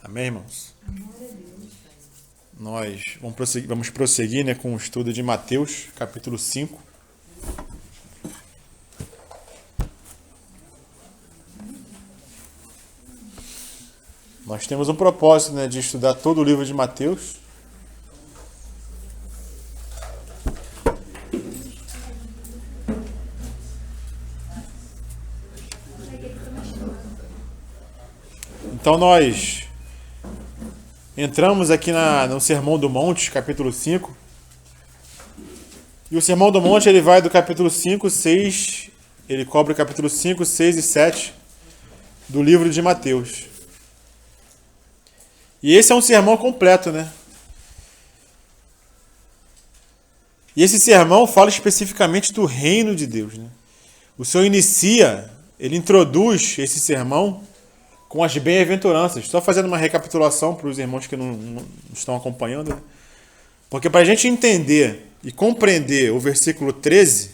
Amém, irmãos? Nós vamos prosseguir, né, com o estudo de Mateus, capítulo 5. Nós temos um propósito, né, de estudar todo o livro de Mateus. Então nós entramos aqui no Sermão do Monte, capítulo 5. E o Sermão do Monte ele vai do capítulo 5, 6, ele cobre o capítulo 5, 6 e 7 do livro de Mateus. E esse é um sermão completo, né? E esse sermão fala especificamente do reino de Deus, né? O Senhor ele introduz esse sermão com as bem-aventuranças. Só fazendo uma recapitulação para os irmãos que não estão acompanhando, né? Porque para a gente entender e compreender o versículo 13,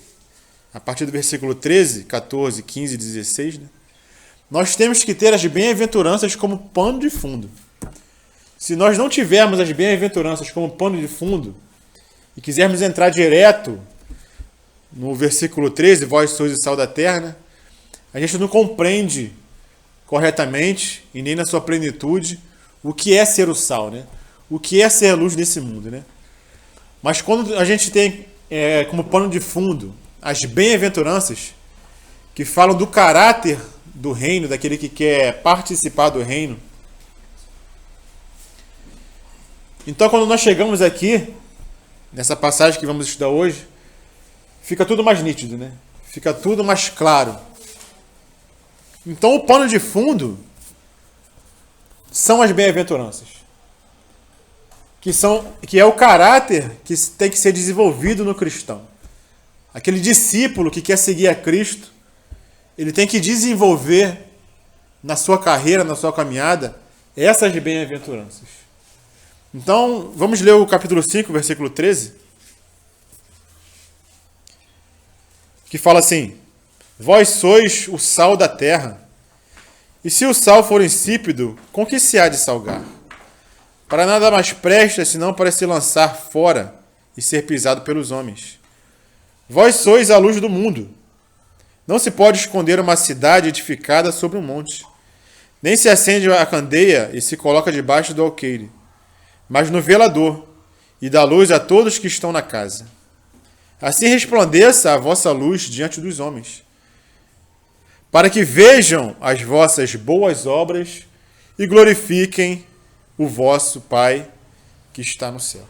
a partir do versículo 13, 14, 15 e 16, né? Nós temos que ter as bem-aventuranças como pano de fundo. Se nós não tivermos as bem-aventuranças como pano de fundo e quisermos entrar direto no versículo 13, vós sois o sal da terra, né? A gente não compreende corretamente e nem na sua plenitude o que é ser o sal, né? O que é ser a luz desse mundo, né? Mas quando a gente tem como pano de fundo as bem-aventuranças que falam do caráter do reino, daquele que quer participar do reino. Então, quando nós chegamos aqui, nessa passagem que vamos estudar hoje, fica tudo mais nítido, né? Fica tudo mais claro. Então, o pano de fundo são as bem-aventuranças, que é o caráter que tem que ser desenvolvido no cristão. Aquele discípulo que quer seguir a Cristo, ele tem que desenvolver na sua carreira, na sua caminhada, essas bem-aventuranças. Então, vamos ler o capítulo 5, versículo 13, que fala assim: vós sois o sal da terra, e se o sal for insípido, com que se há de salgar? Para nada mais presta, senão para se lançar fora e ser pisado pelos homens. Vós sois a luz do mundo. Não se pode esconder uma cidade edificada sobre um monte, nem se acende a candeia e se coloca debaixo do alqueire, mas no velador, e dá luz a todos que estão na casa. Assim resplandeça a vossa luz diante dos homens, para que vejam as vossas boas obras e glorifiquem o vosso Pai que está no céu.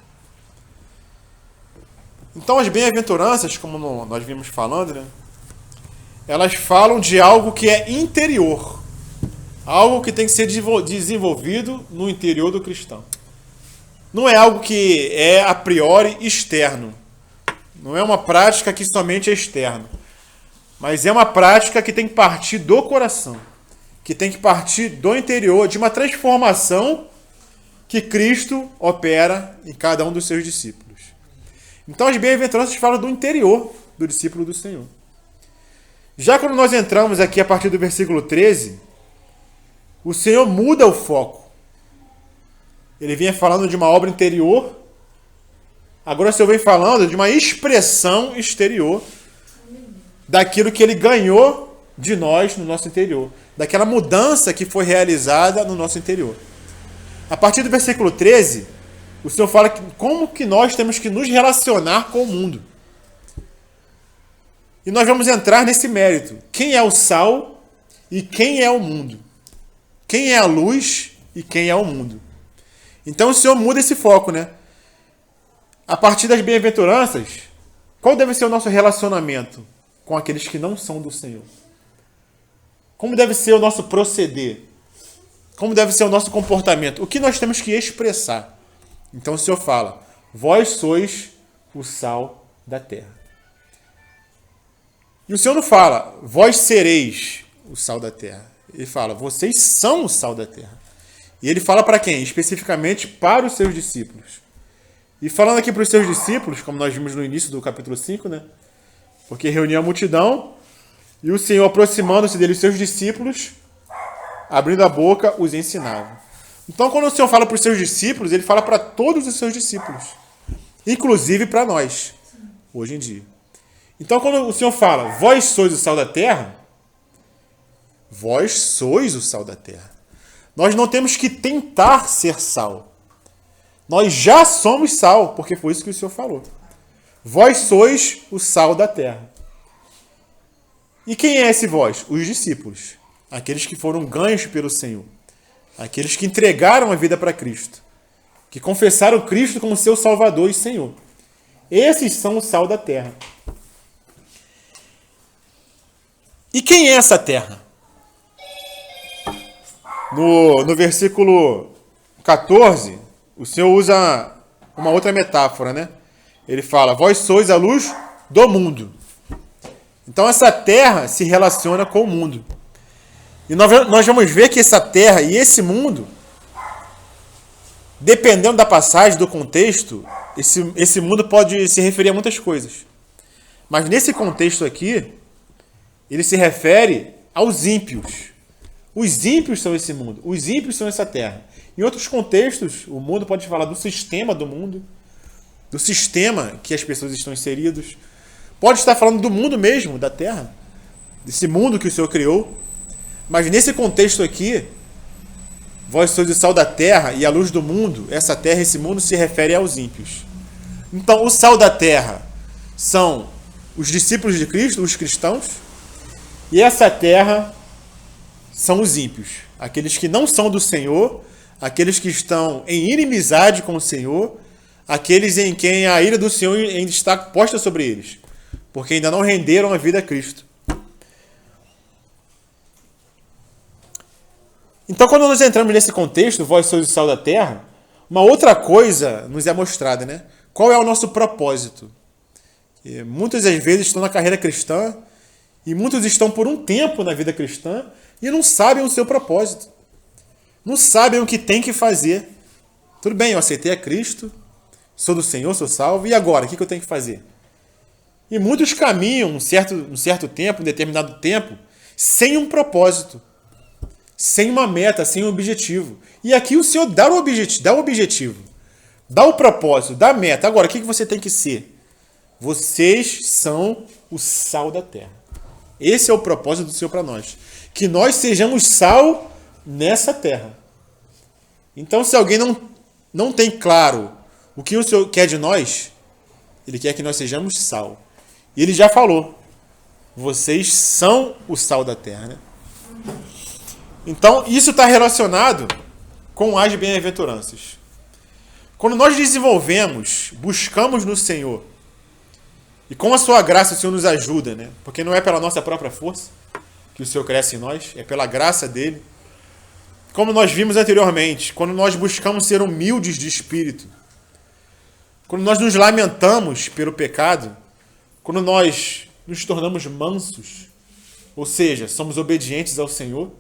Então as bem-aventuranças, como nós vimos falando, né, elas falam de algo que é interior, algo que tem que ser desenvolvido no interior do cristão. Não é algo que é a priori externo. Não é uma prática que somente é externa. Mas é uma prática que tem que partir do coração. Que tem que partir do interior, de uma transformação que Cristo opera em cada um dos seus discípulos. Então as bem-aventuranças falam do interior do discípulo do Senhor. Já quando nós entramos aqui a partir do versículo 13, o Senhor muda o foco. Ele vinha falando de uma obra interior, agora o Senhor vem falando de uma expressão exterior daquilo que ele ganhou de nós no nosso interior, daquela mudança que foi realizada no nosso interior. A partir do versículo 13, o Senhor fala como que nós temos que nos relacionar com o mundo. E nós vamos entrar nesse mérito. Quem é o sal e quem é o mundo? Quem é a luz e quem é o mundo? Então o Senhor muda esse foco, né? A partir das bem-aventuranças, qual deve ser o nosso relacionamento com aqueles que não são do Senhor? Como deve ser o nosso proceder? Como deve ser o nosso comportamento? O que nós temos que expressar? Então o Senhor fala: vós sois o sal da terra. E o Senhor não fala: vós sereis o sal da terra. Ele fala: vocês são o sal da terra. E ele fala para quem? Especificamente para os seus discípulos. E falando aqui para os seus discípulos, como nós vimos no início do capítulo 5, né? Porque reuniu a multidão e o Senhor, aproximando-se deles, seus discípulos, abrindo a boca, os ensinava. Então, quando o Senhor fala para os seus discípulos, ele fala para todos os seus discípulos, inclusive para nós, hoje em dia. Então, quando o Senhor fala, vós sois o sal da terra, vós sois o sal da terra. Nós não temos que tentar ser sal. Nós já somos sal, porque foi isso que o Senhor falou. Vós sois o sal da terra. E quem é esse vós? Os discípulos. Aqueles que foram ganhos pelo Senhor. Aqueles que entregaram a vida para Cristo. Que confessaram Cristo como seu Salvador e Senhor. Esses são o sal da terra. E quem é essa terra? No versículo 14, o Senhor usa uma outra metáfora, né? Ele fala, vós sois a luz do mundo. Então essa terra se relaciona com o mundo. E nós vamos ver que essa terra e esse mundo, dependendo da passagem, do contexto, esse mundo pode se referir a muitas coisas. Mas nesse contexto aqui, ele se refere aos ímpios. Os ímpios são esse mundo. Os ímpios são essa terra. Em outros contextos, o mundo pode falar do sistema do mundo, do sistema que as pessoas estão inseridas. Pode estar falando do mundo mesmo, da terra, desse mundo que o Senhor criou. Mas nesse contexto aqui, vós sois o sal da terra e a luz do mundo, essa terra, esse mundo se refere aos ímpios. Então, o sal da terra são os discípulos de Cristo, os cristãos, e essa terra são os ímpios, aqueles que não são do Senhor, aqueles que estão em inimizade com o Senhor, aqueles em quem a ira do Senhor ainda está posta sobre eles, porque ainda não renderam a vida a Cristo. Então, quando nós entramos nesse contexto, vós sois o sal da terra, uma outra coisa nos é mostrada, né? Qual é o nosso propósito? E muitas das vezes estão na carreira cristã, e muitos estão por um tempo na vida cristã, e não sabem o seu propósito. Não sabem o que tem que fazer. Tudo bem, eu aceitei a Cristo, sou do Senhor, sou salvo, e agora? O que eu tenho que fazer? E muitos caminham um certo tempo, um determinado tempo, sem um propósito, sem uma meta, sem um objetivo. E aqui o Senhor dá o objetivo, dá o propósito, dá a meta. Agora, o que você tem que ser? Vocês são o sal da terra. Esse é o propósito do Senhor para nós. Que nós sejamos sal nessa terra. Então, se alguém não tem claro o que o Senhor quer de nós, ele quer que nós sejamos sal. E ele já falou, vocês são o sal da terra, né? Então, isso está relacionado com as bem-aventuranças. Quando nós desenvolvemos, buscamos no Senhor, e com a sua graça o Senhor nos ajuda, né? Porque não é pela nossa própria força que o Senhor cresce em nós, é pela graça dele. Como nós vimos anteriormente, quando nós buscamos ser humildes de espírito, quando nós nos lamentamos pelo pecado, quando nós nos tornamos mansos, ou seja, somos obedientes ao Senhor,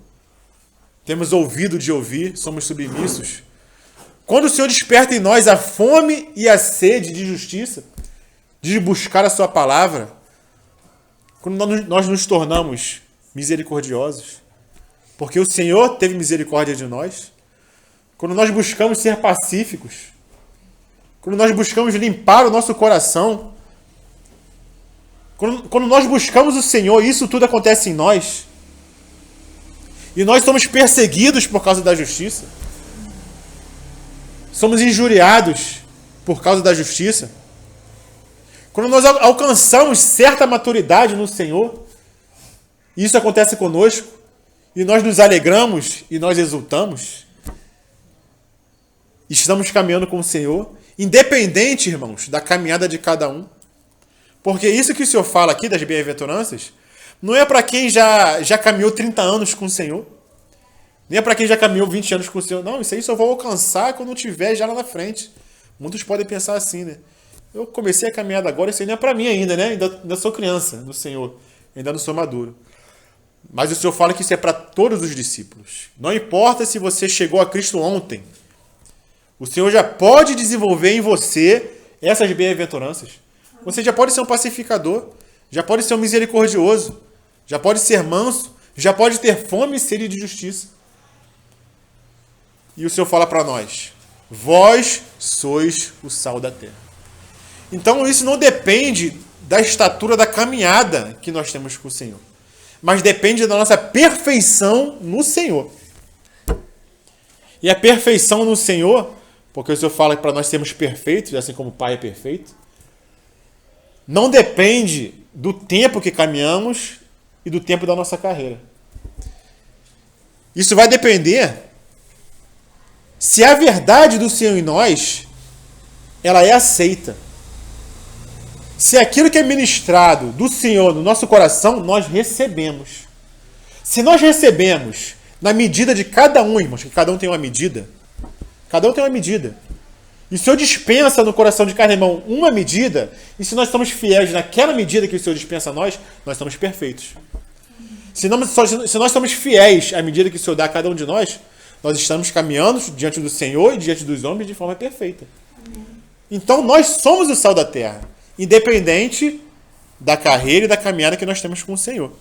temos ouvido de ouvir, somos submissos. Quando o Senhor desperta em nós a fome e a sede de justiça, de buscar a sua palavra, quando nós nos tornamos misericordiosos, porque o Senhor teve misericórdia de nós, quando nós buscamos ser pacíficos, quando nós buscamos limpar o nosso coração, quando nós buscamos o Senhor, isso tudo acontece em nós, e nós somos perseguidos por causa da justiça, somos injuriados por causa da justiça, quando nós alcançamos certa maturidade no Senhor, isso acontece conosco, e nós nos alegramos e nós exultamos, estamos caminhando com o Senhor, independente, irmãos, da caminhada de cada um. Porque isso que o Senhor fala aqui das bem-aventuranças, não é para quem já caminhou 30 anos com o Senhor, nem é para quem já caminhou 20 anos com o Senhor. Não, isso aí só vou alcançar quando estiver já lá na frente. Muitos podem pensar assim, né? Eu comecei a caminhada agora, isso aí não é para mim ainda, né? Ainda sou criança do Senhor, ainda não sou maduro. Mas o Senhor fala que isso é para todos os discípulos. Não importa se você chegou a Cristo ontem, o Senhor já pode desenvolver em você essas bem-aventuranças. Você já pode ser um pacificador, já pode ser um misericordioso, já pode ser manso, já pode ter fome e sede de justiça. E o Senhor fala para nós: vós sois o sal da terra. Então isso não depende da estatura da caminhada que nós temos com o Senhor, mas depende da nossa perfeição no Senhor. E a perfeição no Senhor, porque o Senhor fala que para nós sermos perfeitos, assim como o Pai é perfeito, não depende do tempo que caminhamos e do tempo da nossa carreira. Isso vai depender se a verdade do Senhor em nós, ela é aceita. Se aquilo que é ministrado do Senhor no nosso coração, nós recebemos. Se nós recebemos na medida de cada um, irmãos, que cada um tem uma medida, cada um tem uma medida. E o Senhor dispensa no coração de cada irmão uma medida, e se nós somos fiéis naquela medida que o Senhor dispensa a nós somos perfeitos. Se nós somos fiéis à medida que o Senhor dá a cada um de nós estamos caminhando diante do Senhor e diante dos homens de forma perfeita. Então nós somos o sal da terra, independente da carreira e da caminhada que nós temos com o Senhor.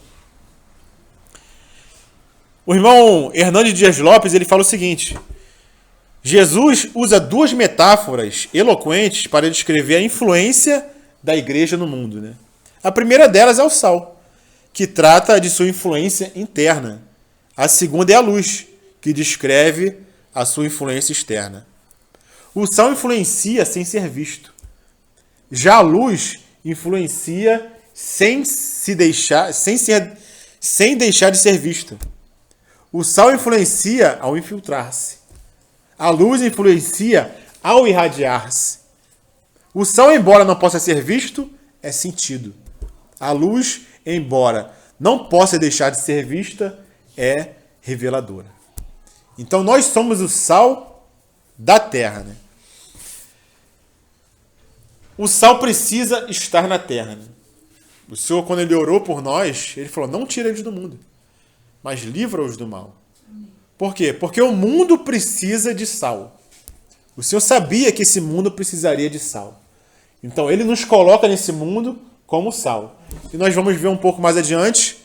O irmão Hernandes Dias Lopes, ele fala o seguinte: Jesus usa duas metáforas eloquentes para descrever a influência da igreja no mundo, né? A primeira delas é o sal, que trata de sua influência interna. A segunda é a luz, que descreve a sua influência externa. O sal influencia sem ser visto. Já a luz influencia sem deixar de ser vista. O sal influencia ao infiltrar-se. A luz influencia ao irradiar-se. O sal, embora não possa ser visto, é sentido. A luz, embora não possa deixar de ser vista, é reveladora. Então nós somos o sal da terra, né? O sal precisa estar na terra, né? O Senhor, quando ele orou por nós, ele falou: não tira eles do mundo, mas livra-os do mal. Por quê? Porque o mundo precisa de sal. O Senhor sabia que esse mundo precisaria de sal. Então ele nos coloca nesse mundo como sal. E nós vamos ver um pouco mais adiante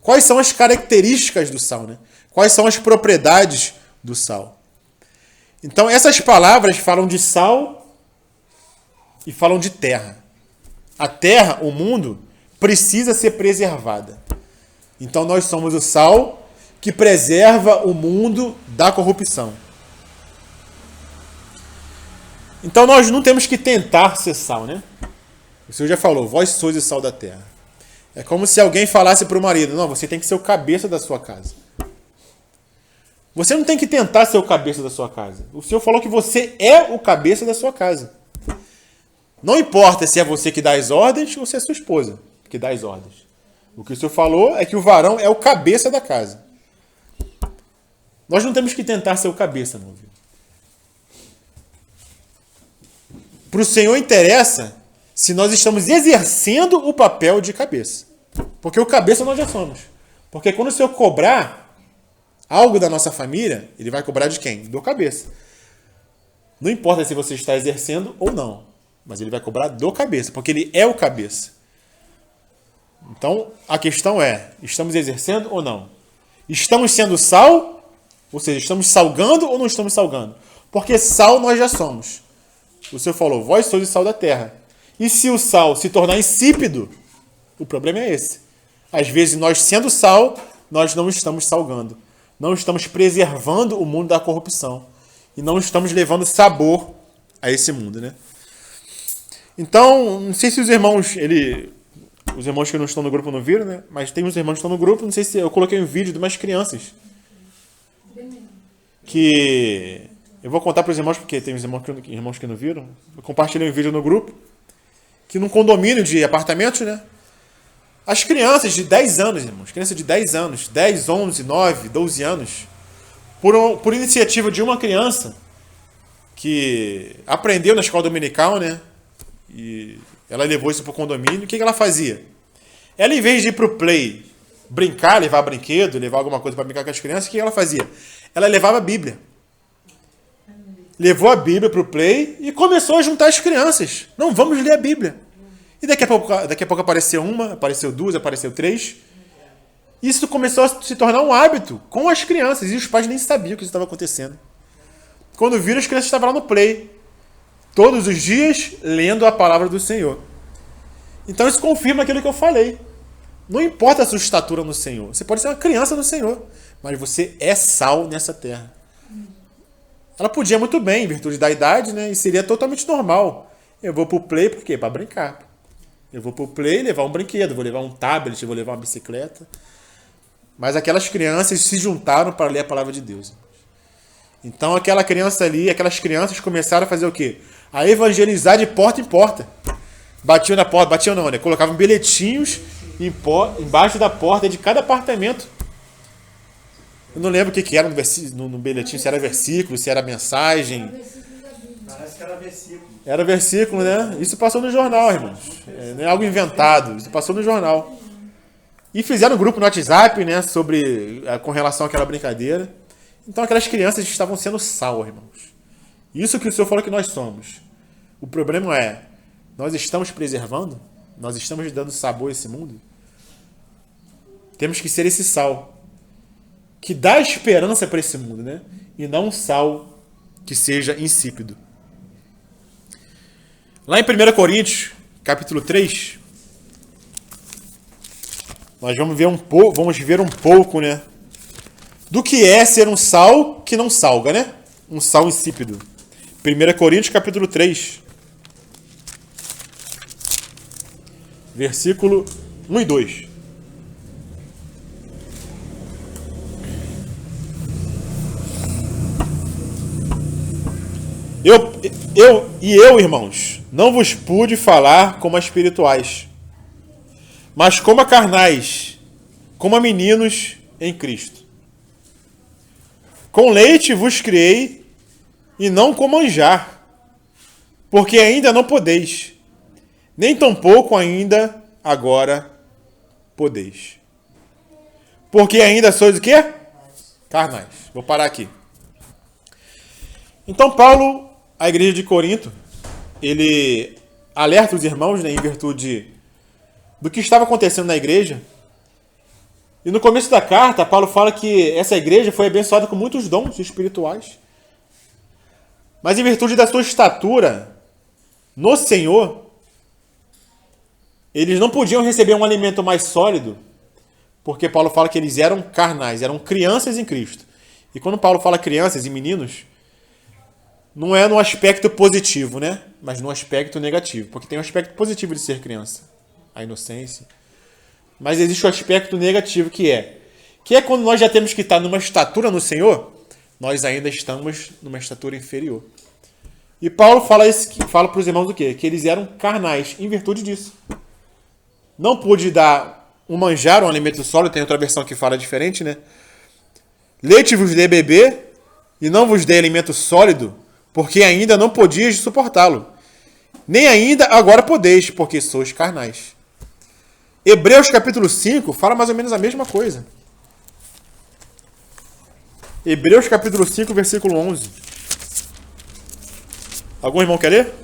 quais são as características do sal, né? Quais são as propriedades do sal. Então essas palavras falam de sal e falam de terra. A terra, o mundo, precisa ser preservada. Então nós somos o sal que preserva o mundo da corrupção. Então nós não temos que tentar ser sal, né? O Senhor já falou: vós sois o sal da terra. É como se alguém falasse para o marido: não, você tem que ser o cabeça da sua casa. Você não tem que tentar ser o cabeça da sua casa. O Senhor falou que você é o cabeça da sua casa. Não importa se é você que dá as ordens ou se é sua esposa que dá as ordens. O que o Senhor falou é que o varão é o cabeça da casa. Nós não temos que tentar ser o cabeça, meu filho. Para o Senhor interessa se nós estamos exercendo o papel de cabeça. Porque o cabeça nós já somos. Porque quando o Senhor cobrar algo da nossa família, ele vai cobrar de quem? Do cabeça. Não importa se você está exercendo ou não, mas ele vai cobrar do cabeça, porque ele é o cabeça. Então, a questão é: estamos exercendo ou não? Estamos sendo sal? Ou seja, estamos salgando ou não estamos salgando? Porque sal nós já somos. O Senhor falou: vós sois o sal da terra. E se o sal se tornar insípido, o problema é esse. Às vezes, nós sendo sal, nós não estamos salgando. Não estamos preservando o mundo da corrupção. E não estamos levando sabor a esse mundo, né? Então, não sei se os irmãos que não estão no grupo não viram, né? Mas tem uns irmãos que estão no grupo. Não sei se eu coloquei um vídeo de umas crianças que eu vou contar para os irmãos, porque tem uns irmãos que não viram. Eu compartilhei um vídeo no grupo que num condomínio de apartamentos, né? As crianças de 10 anos, irmãos, crianças de 10 anos, 10, 11, 9, 12 anos, por iniciativa de uma criança que aprendeu na escola dominical, né? E ela levou isso para o condomínio. O que ela fazia? Ela, em vez de ir para o play, brincar, levar brinquedo, levar alguma coisa para brincar com as crianças, o que ela fazia? Ela levava a Bíblia. Levou a Bíblia para o play e começou a juntar as crianças. Não, vamos ler a Bíblia. E daqui a pouco apareceu uma, apareceu duas, apareceu três. Isso começou a se tornar um hábito com as crianças. E os pais nem sabiam que isso estava acontecendo. Quando viram, as crianças estavam lá no play, todos os dias, lendo a palavra do Senhor. Então isso confirma aquilo que eu falei. Não importa a sua estatura no Senhor. Você pode ser uma criança no Senhor, mas você é sal nessa terra. Ela podia muito bem, em virtude da idade, né? E seria totalmente normal. Eu vou pro play, por quê? Para brincar. Eu vou pro play levar um brinquedo, vou levar um tablet, vou levar uma bicicleta. Mas aquelas crianças se juntaram para ler a palavra de Deus. Então aquela criança ali, aquelas crianças começaram a fazer o quê? A evangelizar de porta em porta. Batiam na porta, batiam não, né? Colocavam bilhetinhos embaixo da porta de cada apartamento. Eu não lembro o que era no bilhetinho, se era versículo, se era mensagem. Parece que era versículo. Era versículo, né? Isso passou no jornal, irmãos. Não é algo inventado, isso passou no jornal. E fizeram um grupo no WhatsApp, né, com relação àquela brincadeira. Então aquelas crianças estavam sendo sal, irmãos. Isso que o Senhor falou que nós somos. O problema é, nós estamos preservando? Nós estamos dando sabor a esse mundo? Temos que ser esse sal que dá esperança para esse mundo, né? E não um sal que seja insípido. Lá em 1 Coríntios, capítulo 3, nós vamos ver um pouco, né? Do que é ser um sal que não salga, né? Um sal insípido. 1 Coríntios, capítulo 3, versículo 1 e 2. Eu, irmãos, não vos pude falar como a espirituais, mas como a carnais, como a meninos em Cristo. Com leite vos criei, e não com manjar, porque ainda não podeis, nem tampouco ainda agora podeis. Porque ainda sois o quê? Carnais. Vou parar aqui. Então Paulo, a igreja de Corinto, ele alerta os irmãos, né, em virtude do que estava acontecendo na igreja. E no começo da carta, Paulo fala que essa igreja foi abençoada com muitos dons espirituais. Mas em virtude da sua estatura no Senhor, eles não podiam receber um alimento mais sólido, porque Paulo fala que eles eram carnais, eram crianças em Cristo. E quando Paulo fala crianças e meninos, não é no aspecto positivo, né? Mas no aspecto negativo. Porque tem um aspecto positivo de ser criança, a inocência. Mas existe o aspecto negativo que é quando nós já temos que estar numa estatura no Senhor, nós ainda estamos numa estatura inferior. E Paulo fala para os irmãos o quê? Que eles eram carnais em virtude disso. Não pude dar um manjar, um alimento sólido, tem outra versão que fala diferente, né? Leite vos dei beber, e não vos dei alimento sólido, porque ainda não podias suportá-lo. Nem ainda agora podeis, porque sois carnais. Hebreus capítulo 5 fala mais ou menos a mesma coisa. Hebreus capítulo 5, versículo 11. Algum irmão quer ler?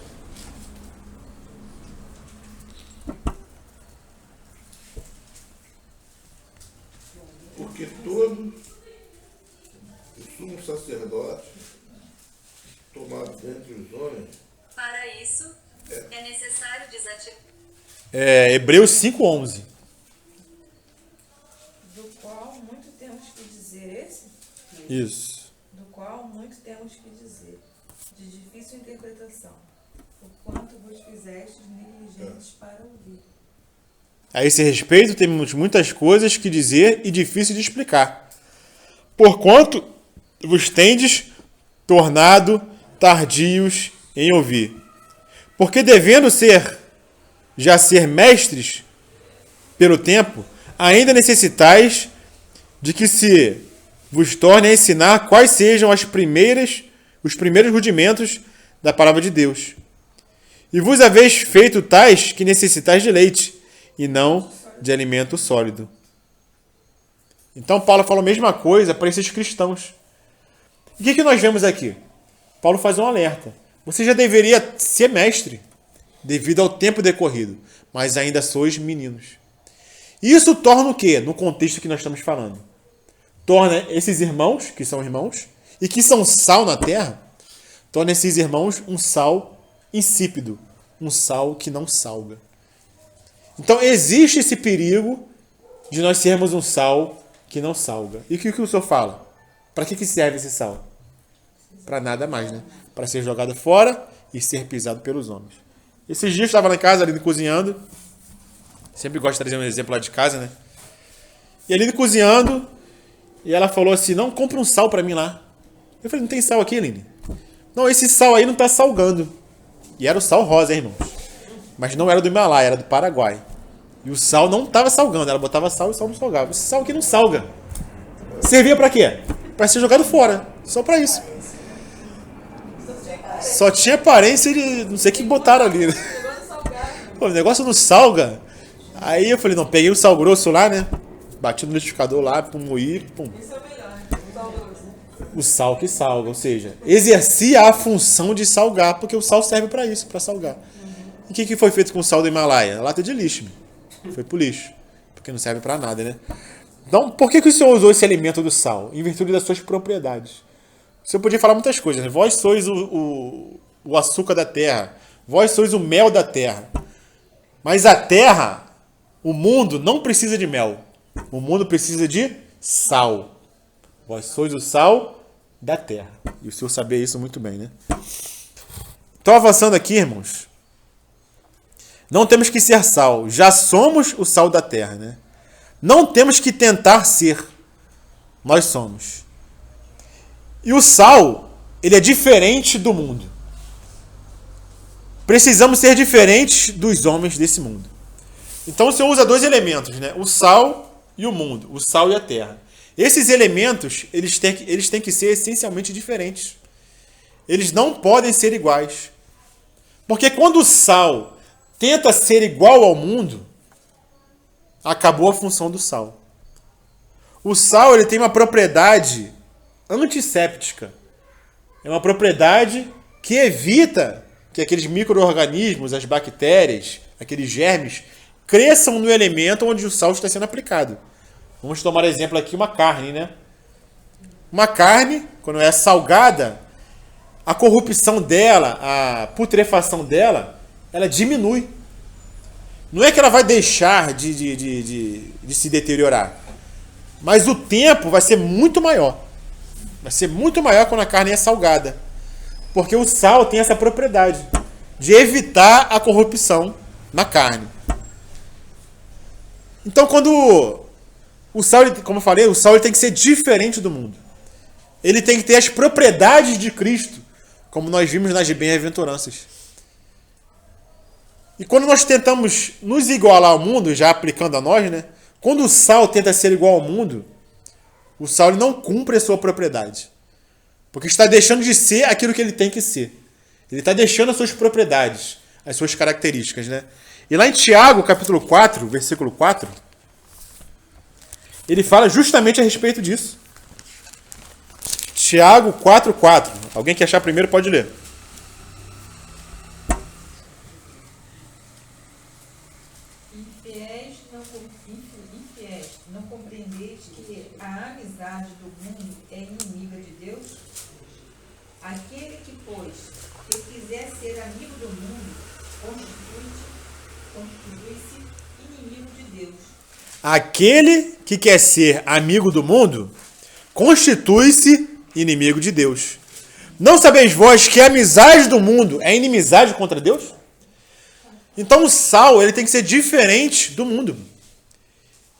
Porque todo o sumo sacerdote tomado dentre os homens. Para isso, é necessário desativar. Hebreus 5, 11. Do qual muito temos que dizer esse? Isso. Do qual muito temos que dizer, de difícil interpretação, porquanto vos fizestes negligentes para ouvir. A esse respeito, temos muitas coisas que dizer e difícil de explicar. Porquanto vos tendes tornado tardios em ouvir. Porque devendo já ser mestres pelo tempo, ainda necessitais de que se vos torne a ensinar quais sejam os primeiros rudimentos da palavra de Deus. E vos haveis feito tais que necessitais de leite, e não de alimento sólido. Então Paulo fala a mesma coisa para esses cristãos. O que nós vemos aqui? Paulo faz um alerta. Você já deveria ser mestre, devido ao tempo decorrido, mas ainda sois meninos. Isso torna o quê? No contexto que nós estamos falando. Torna esses irmãos, que são irmãos, e que são sal na terra, torna esses irmãos um sal insípido, um sal que não salga. Então existe esse perigo de nós sermos um sal que não salga. E o que o Senhor fala? Para que serve esse sal? Para nada mais, né? Para ser jogado fora e ser pisado pelos homens. Esses dias eu estava lá em casa, ali cozinhando. Sempre gosto de trazer um exemplo lá de casa, né? E ali cozinhando, e ela falou assim, não, compra um sal para mim lá. Eu falei, não tem sal aqui, Aline? Não, esse sal aí não está salgando. E era o sal rosa, hein, irmãos? Mas não era do Himalaia, era do Paraguai. E o sal não estava salgando. Ela botava sal e o sal não salgava. Esse sal aqui não salga. Servia para quê? Para ser jogado fora. Só para isso. Só tinha aparência de não sei o que botaram ali, né? Pô, o negócio não salga. Aí eu falei, não, peguei o sal grosso lá, né? Bati no liquidificador lá, pum, moí, pum. Isso é melhor, né? O sal grosso. O sal que salga, ou seja, exercia a função de salgar, porque o sal serve para isso, para salgar. E o que foi feito com o sal do Himalaia? Lata de lixo. Foi pro lixo, porque não serve para nada, né? Então, por que o Senhor usou esse alimento do sal? Em virtude das suas propriedades. O Senhor podia falar muitas coisas, né? Vós sois o açúcar da terra, vós sois o mel da terra. Mas a terra, o mundo, não precisa de mel. O mundo precisa de sal. Vós sois o sal da terra. E o Senhor sabia isso muito bem, né? Então, avançando aqui, irmãos. Não temos que ser sal. Já somos o sal da terra, né? Não temos que tentar ser. Nós somos. E o sal, ele é diferente do mundo. Precisamos ser diferentes dos homens desse mundo. Então, o Senhor usa dois elementos, né? O sal e o mundo. O sal e a terra. Esses elementos, eles têm que ser essencialmente diferentes. Eles não podem ser iguais. Porque quando o sal tenta ser igual ao mundo, acabou a função do sal. O sal, ele tem uma propriedade antisséptica. É uma propriedade que evita que aqueles micro-organismos, as bactérias, aqueles germes, cresçam no elemento onde o sal está sendo aplicado. Vamos tomar exemplo aqui, uma carne, né? Uma carne, quando é salgada, a corrupção dela, a putrefação dela, ela diminui. Não é que ela vai deixar de se deteriorar, mas o tempo vai ser muito maior. Vai ser muito maior quando a carne é salgada. Porque o sal tem essa propriedade de evitar a corrupção na carne. Então, quando o sal, como eu falei, o sal ele tem que ser diferente do mundo. Ele tem que ter as propriedades de Cristo, como nós vimos nas bem-aventuranças. E quando nós tentamos nos igualar ao mundo, já aplicando a nós, né? Quando o sal tenta ser igual ao mundo, o sal ele não cumpre a sua propriedade. Porque está deixando de ser aquilo que ele tem que ser. Ele está deixando as suas propriedades, as suas características, né? E lá em Tiago, capítulo 4, versículo 4, ele fala justamente a respeito disso. Tiago 4:4. Alguém que achar primeiro pode ler. Infiéis, não compreendeis que a amizade do mundo é inimiga de Deus? Aquele que, pois, que quiser ser amigo do mundo, constitui-se inimigo de Deus. Aquele que quer ser amigo do mundo, constitui-se inimigo de Deus. Não sabeis vós que a amizade do mundo é inimizade contra Deus? Então o sal ele tem que ser diferente do mundo.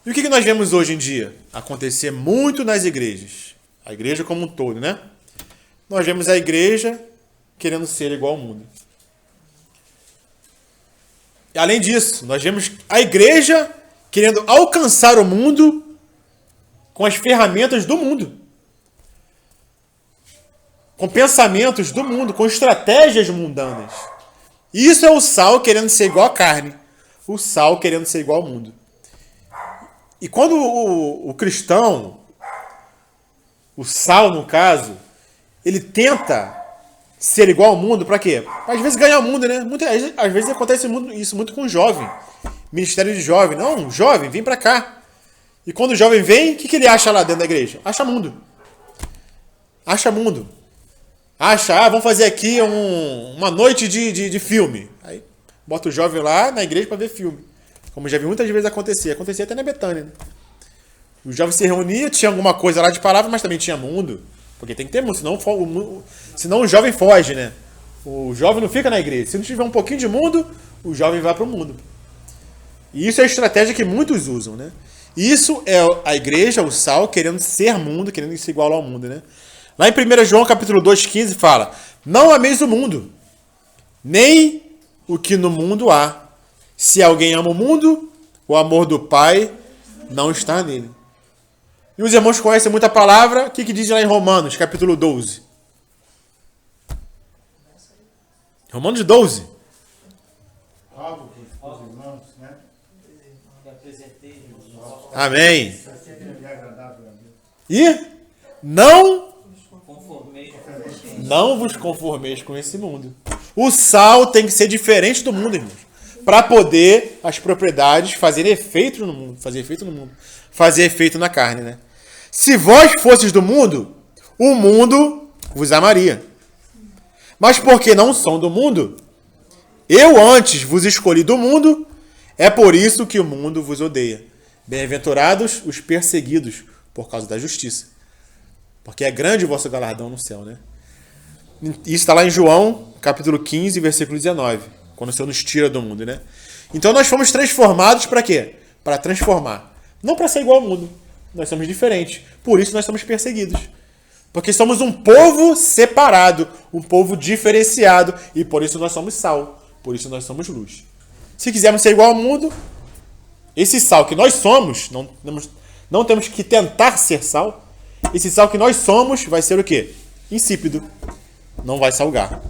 E o que nós vemos hoje em dia acontecer muito nas igrejas? A igreja como um todo, né? Nós vemos a igreja querendo ser igual ao mundo. E além disso, nós vemos a igreja querendo alcançar o mundo com as ferramentas do mundo. Com pensamentos do mundo, com estratégias mundanas. Isso é o sal querendo ser igual à carne. O sal querendo ser igual ao mundo. E quando o cristão, o sal no caso, ele tenta ser igual ao mundo, para quê? Às vezes ganhar o mundo, né? Às vezes acontece isso muito com o jovem. Ministério de jovem. Não, jovem, vem para cá. E quando o jovem vem, o que ele acha lá dentro da igreja? Acha mundo. Acha mundo. vamos fazer aqui uma noite de filme. Aí bota o jovem lá na igreja para ver filme. Como já vi muitas vezes acontecer. Acontecia até na Betânia, né? O jovem se reunia, tinha alguma coisa lá de palavra, mas também tinha mundo. Porque tem que ter mundo, senão o jovem foge, né? O jovem não fica na igreja. Se não tiver um pouquinho de mundo, o jovem vai para o mundo. E isso é a estratégia que muitos usam, né? Isso é a igreja, o sal, querendo ser mundo, querendo se igualar ao mundo, né? Lá em 1 João capítulo 2,15 fala: não ameis o mundo, nem o que no mundo há. Se alguém ama o mundo, o amor do Pai não está nele. E os irmãos conhecem muita palavra. O que diz lá em Romanos, capítulo 12? Romanos 12. Algo que os irmãos, né? Amém. Sempre é agradável a Deus. E não vos conformeis com esse mundo. O sal tem que ser diferente do mundo, irmãos, para poder as propriedades fazerem efeito no mundo, fazer efeito na carne, né? Se vós fosseis do mundo, o mundo vos amaria. Mas porque não são do mundo, eu antes vos escolhi do mundo, é por isso que o mundo vos odeia. Bem-aventurados os perseguidos por causa da justiça, porque é grande o vosso galardão no céu, né? Isso está lá em João, capítulo 15, versículo 19, quando o Senhor nos tira do mundo, né? Então nós fomos transformados para quê? Para transformar. Não para ser igual ao mundo. Nós somos diferentes. Por isso nós somos perseguidos. Porque somos um povo separado, um povo diferenciado, e por isso nós somos sal, por isso nós somos luz. Se quisermos ser igual ao mundo, esse sal que nós somos, não temos que tentar ser sal, esse sal que nós somos vai ser o quê? Insípido. Não vai salgar.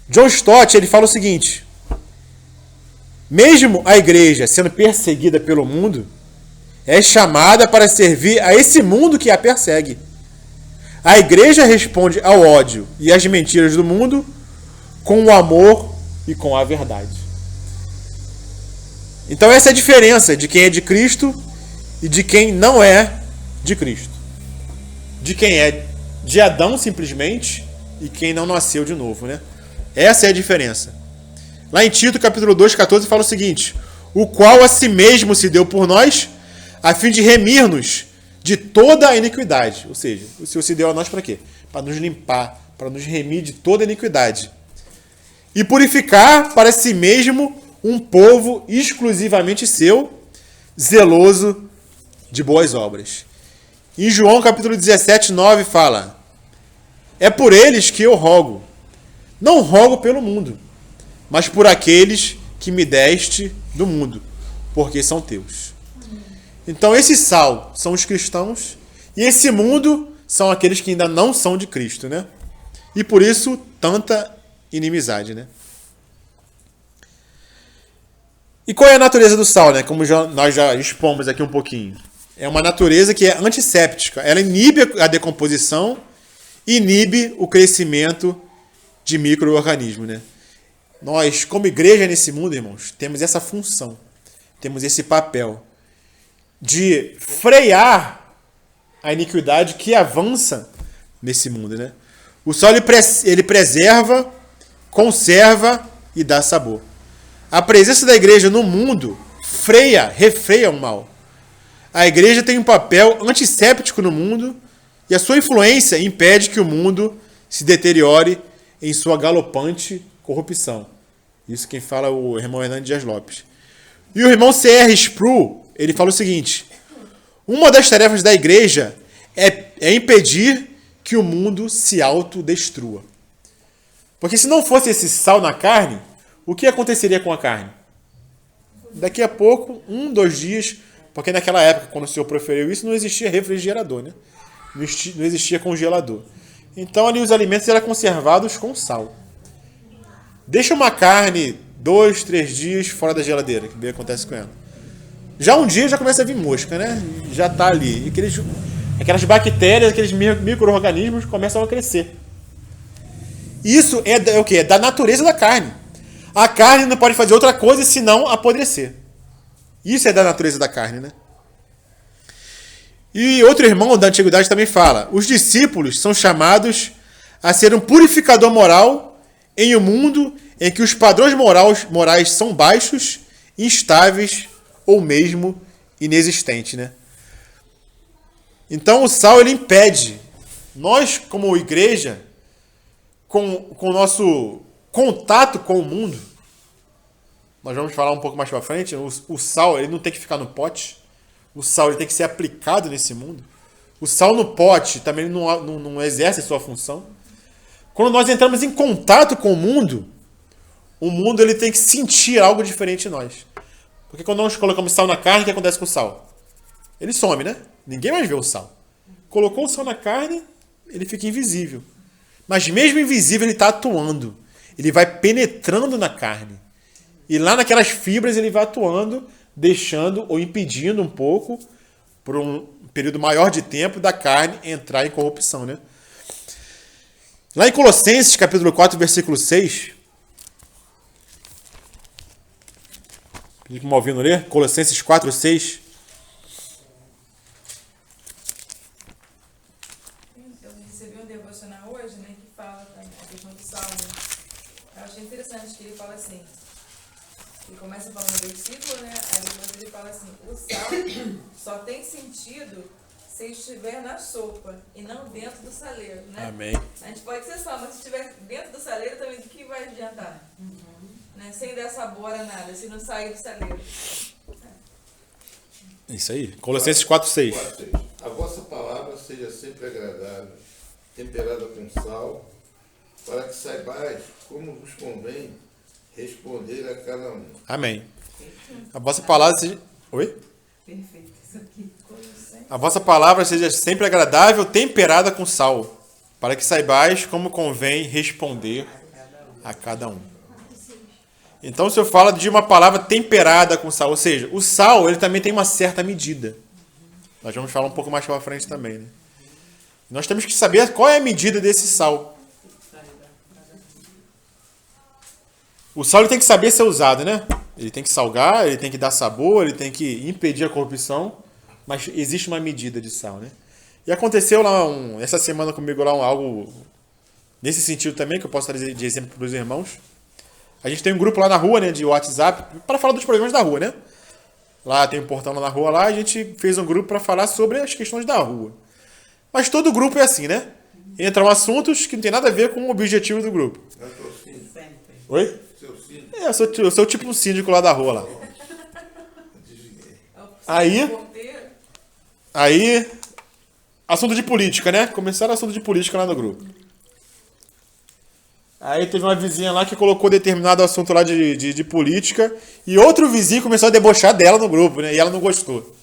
John Stott, ele fala o seguinte: mesmo a igreja sendo perseguida pelo mundo, é chamada para servir a esse mundo que a persegue. A igreja responde ao ódio e às mentiras do mundo com o amor e com a verdade. Então essa é a diferença de quem é de Cristo e de quem não é de Cristo. De quem é de Adão simplesmente e quem não nasceu de novo, né? Essa é a diferença. Lá em Tito, capítulo 2, 14, fala o seguinte: o qual a si mesmo se deu por nós, a fim de remir-nos de toda a iniquidade. Ou seja, o Senhor se deu a nós para quê? Para nos limpar, para nos remir de toda a iniquidade. E purificar para si mesmo um povo exclusivamente seu, zeloso de boas obras. Em João capítulo 17, 9 fala: é por eles que eu rogo. Não rogo pelo mundo, mas por aqueles que me deste do mundo, porque são teus. Então esse sal são os cristãos e esse mundo são aqueles que ainda não são de Cristo, né? E por isso tanta inimizade, né? E qual é a natureza do sal, né? Como nós já expomos aqui um pouquinho. É uma natureza que é antisséptica. Ela inibe a decomposição, inibe o crescimento de micro-organismos, né? Nós, como igreja nesse mundo, irmãos, temos essa função, temos esse papel de frear a iniquidade que avança nesse mundo, né? O sal ele preserva, conserva e dá sabor. A presença da igreja no mundo refreia o mal. A igreja tem um papel antisséptico no mundo e a sua influência impede que o mundo se deteriore em sua galopante corrupção. Isso quem fala é o irmão Hernando Dias Lopes. E o irmão C.R. Sproul, ele fala o seguinte: uma das tarefas da igreja é impedir que o mundo se autodestrua. Porque se não fosse esse sal na carne, o que aconteceria com a carne? Daqui a pouco, 2 dias, porque naquela época, quando o Senhor proferiu isso, não existia refrigerador, né? Não existia congelador. Então ali os alimentos eram conservados com sal. Deixa uma carne 2, 3 dias fora da geladeira, que bem acontece com ela. Já um dia já começa a vir mosca, né? Já está ali. E aquelas bactérias, aqueles micro-organismos começam a crescer. Isso é o quê? É da natureza da carne. A carne não pode fazer outra coisa senão apodrecer. Isso é da natureza da carne, né? E outro irmão da antiguidade também fala: os discípulos são chamados a ser um purificador moral em um mundo em que os padrões morais são baixos, instáveis ou mesmo inexistentes, né? Então o sal ele impede nós, como igreja, com o nosso contato com o mundo. Nós vamos falar um pouco mais para frente. O sal ele não tem que ficar no pote. O sal ele tem que ser aplicado nesse mundo. O sal no pote também não exerce a sua função. Quando nós entramos em contato com o mundo ele tem que sentir algo diferente em nós. Porque quando nós colocamos sal na carne, o que acontece com o sal? Ele some, né? Ninguém mais vê o sal. Colocou o sal na carne, ele fica invisível. Mas mesmo invisível, ele está atuando. Ele vai penetrando na carne. E lá naquelas fibras ele vai atuando, deixando ou impedindo um pouco, por um período maior de tempo, da carne entrar em corrupção, né? Lá em Colossenses, capítulo 4, versículo 6. Fica me ouvindo ler? Colossenses 4, 6. Eu recebi um devocional hoje, né, que fala também a questão do salmo. Eu achei interessante que ele fala assim. Ele começa falando no versículo, né? Aí depois ele fala assim: o sal só tem sentido se estiver na sopa e não dentro do saleiro, né? Amém. A gente pode ser sal, mas se estiver dentro do saleiro também, do que vai adiantar? Né? Sem dar sabor a nada, se não sair do saleiro. Isso aí. Colossenses 4, 6. 4, 6. A vossa palavra seja sempre agradável, temperada com sal, para que saibais como vos convém responder a cada um. Amém. A vossa palavra seja... Oi? Perfeito, isso aqui. A vossa palavra seja sempre agradável, temperada com sal, para que saibais como convém responder a cada um. Então, se eu falo de uma palavra temperada com sal, ou seja, o sal ele também tem uma certa medida. Nós vamos falar um pouco mais para frente também, né? Nós temos que saber qual é a medida desse sal. O sal ele tem que saber ser usado, né? Ele tem que salgar, ele tem que dar sabor, ele tem que impedir a corrupção, mas existe uma medida de sal, né? E aconteceu lá essa semana comigo lá algo nesse sentido também, que eu posso trazer de exemplo para os irmãos. A gente tem um grupo lá na rua, né, de WhatsApp, para falar dos problemas da rua, né? Lá tem um portão lá na rua, lá a gente fez um grupo para falar sobre as questões da rua. Mas todo grupo é assim, né? Entram assuntos que não tem nada a ver com o objetivo do grupo. É o seu síndico. Oi? Seu síndico. Eu sou tipo um síndico lá da rua lá. Aí, assunto de política, né? Começaram assunto de política lá no grupo. Aí teve uma vizinha lá que colocou determinado assunto lá de política e outro vizinho começou a debochar dela no grupo, né? E ela não gostou.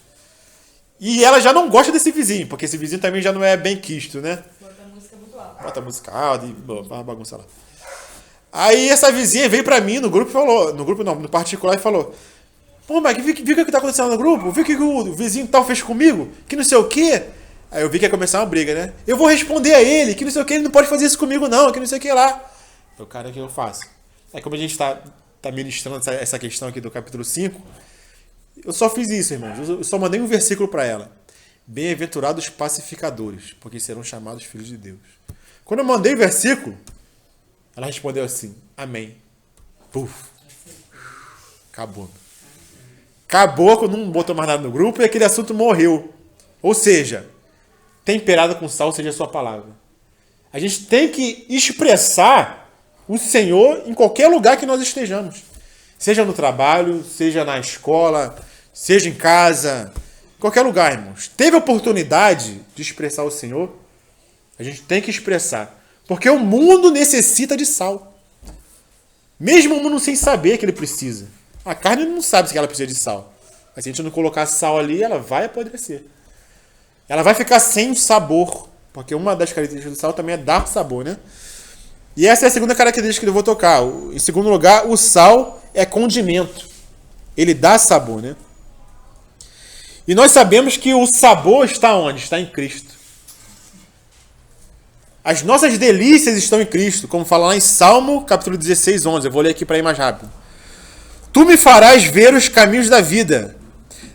E ela já não gosta desse vizinho, porque esse vizinho também já não é bem quisto, né? Bota a música muito alta. Bota música alta e bagunça lá. Aí essa vizinha veio pra mim no grupo e falou, no particular, e falou: pô, mas viu o que tá acontecendo no grupo? Viu o que o vizinho tal fez comigo? Que não sei o quê? Aí eu vi que ia começar uma briga, né? Eu vou responder a ele, que não sei o quê, ele não pode fazer isso comigo não, que não sei o que lá. O cara, que eu faço? É como a gente tá ministrando essa questão aqui do capítulo 5, eu só fiz isso, irmãos. Eu só mandei um versículo para ela. Bem-aventurados pacificadores, porque serão chamados filhos de Deus. Quando eu mandei o versículo, ela respondeu assim: amém. Puf. Acabou. Acabou, não botou mais nada no grupo e aquele assunto morreu. Ou seja, temperado com sal seja a sua palavra. A gente tem que expressar o Senhor em qualquer lugar que nós estejamos. Seja no trabalho, seja na escola, seja em casa, qualquer lugar, irmãos. Teve oportunidade de expressar o Senhor, a gente tem que expressar. Porque o mundo necessita de sal. Mesmo o mundo sem saber que ele precisa. A carne não sabe se ela precisa de sal. Mas se a gente não colocar sal ali, ela vai apodrecer. Ela vai ficar sem sabor. Porque uma das características do sal também é dar sabor, né? E essa é a segunda característica que eu vou tocar. Em segundo lugar, o sal é condimento. Ele dá sabor, né? E nós sabemos que o sabor está onde? Está em Cristo. As nossas delícias estão em Cristo, como fala lá em Salmo, capítulo 16, 11. Eu vou ler aqui para ir mais rápido. Tu me farás ver os caminhos da vida.